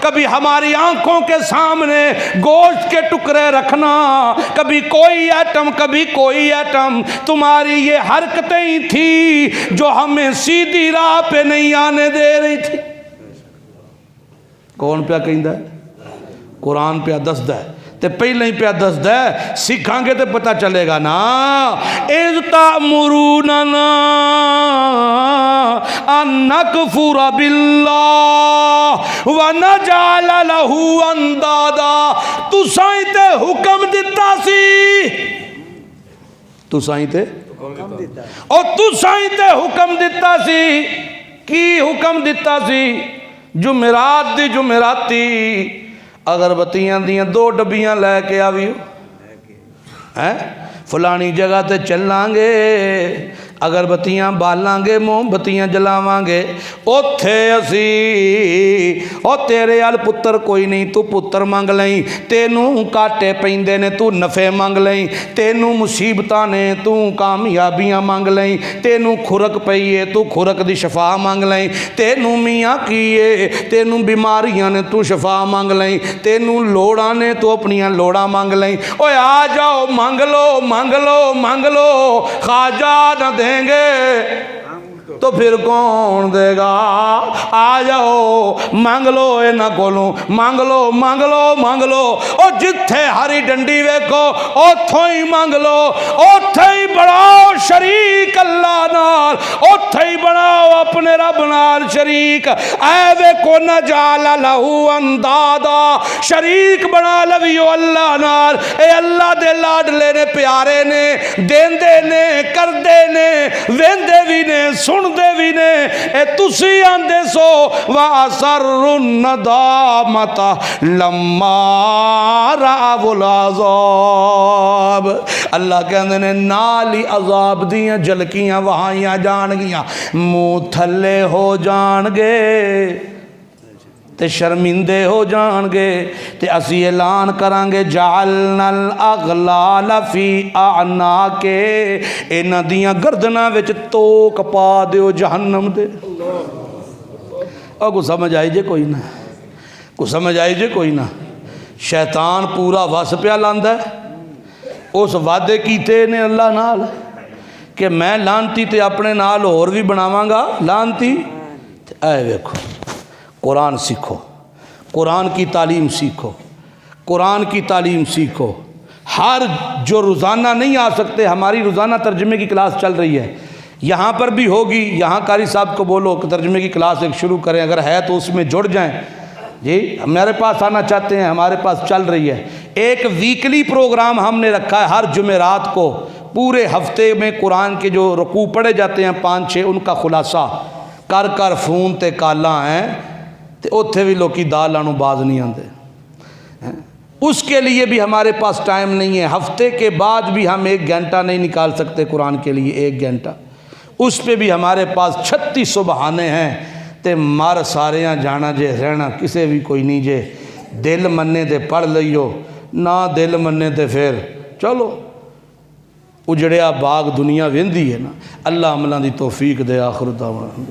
کبھی ہماری آنکھوں کے سامنے گوشت کے ٹکڑے رکھنا، کبھی کوئی ایٹم کبھی کوئی ایٹم۔ تمہاری یہ حرکتیں ہی تھی جو ہمیں سیدھی راہ پہ نہیں آنے دے رہی تھی۔ کون پہ کہندا ہے؟ قرآن پہ دسدا ہے، تے پہلے ہی پہ دسدا ہے، سیکھاں گے تے پتہ چلے گا نا۔ اذ تأمروننا ان نکفر باللہ ونجعل لہ اندادا، تساں تے حکم دیتا سی، تساں تے او تساں تے حکم دیتا سی، کی حکم دیتا سی؟ جمعرات دی جمعراتی اگربتیاں دیاں 2 ڈبیاں لے کے آویو، فلانی جگہ تے چلیں گے، اگربتیاں بالاں گے، موم بتیاں جلاواں گے، اوتھے اسی او تیرے ال پتر کوئی نہیں، تو پتر مانگ لیں، تینوں کاٹے پیندے نے تو نفع مانگ لیں، تینوں مصیبتاں نے تو کامیابیاں مانگ لیں، تینوں کھرک پئیے تو کھرک دی شفا مانگ لیں، تینوں میاں کیے تینوں بیماریاں نے تو شفا مانگ لیں، تینوں لوڑاں نے تو اپنیاں لوڑاں مانگ لیں۔ اوے آ جاؤ مانگ لو مانگ لو مانگ لو، خواجہ نہ دیں گے تو پھر کون دے گا؟ آ جاؤ مانگ لو انہاں کولوں، مانگ لو مانگ لو مانگ لو، او جتھے ہری ڈنڈی ویکھو اوتھوں ہی مانگ لو، اوتھے ہی بڑا شریک اللہ نال نال اوتھے ہی بناؤ اپنے رب نال شریک اے ویکھو نجعل لہو اندادا شریک بنا لویو اللہ نال اے اللہ دے لاڈلے نے پیارے نے دیندے نے کردے نے ویندے بھی نے سندے بھی نے اے تسی آندے سو وَأَسَرُّ النَّدَامَةَ لَمَّا رَأَوُا الْعَذَابَ اللہ کہندے نے نال ہی عذاب دیاں جھلکیاں وہائیاں جان گیاں منہ تھلے ہو جان گے تے شرمندے ہو جان گے تے اسی اعلان کرانگے جعلنا الاغلال فی اعناقے انہاں دیاں گردناں وچ توک پا دیو جہنم دے کو سمجھ آئی جے کوئی نہ کو سمجھ آئی جے کوئی نہ شیطان پورا وس پیا لاندا ہے اس وعدے کیتے نے اللہ نال کہ میں لانتی تے اپنے نال اور بھی بناواں گا لانتی اے ویکھو قرآن سیکھو قرآن کی تعلیم سیکھو قرآن کی تعلیم سیکھو ہر جو روزانہ نہیں آ سکتے ہماری روزانہ ترجمے کی کلاس چل رہی ہے یہاں پر بھی ہوگی یہاں قاری صاحب کو بولو کہ ترجمے کی کلاس ایک شروع کریں اگر ہے تو اس میں جڑ جائیں جی ہمارے پاس آنا چاہتے ہیں ہمارے پاس چل رہی ہے ایک ویکلی پروگرام ہم نے رکھا ہے ہر جمعرات کو پورے ہفتے میں قرآن کے جو رکوع پڑھے جاتے ہیں 5-6 ان کا خلاصہ کر کر فون تے کالاں ہیں تے اوتھے بھی لوکی دال لانوں باز نہیں آندے اس کے لیے بھی ہمارے پاس ٹائم نہیں ہے ہفتے کے بعد بھی ہم 1 گھنٹہ نہیں نکال سکتے قرآن کے لیے 1 گھنٹہ اس پہ بھی ہمارے پاس 36 بہانے ہیں تے مر ساریاں جانا جے رہنا کسے بھی کوئی نہیں جے دل مننے دے پڑھ لئیو نہ دل مننے دے پھر چلو اجڑیا باغ دنیا ویندی ہے نا اللہ عملان دی توفیق دے آخر دعوانا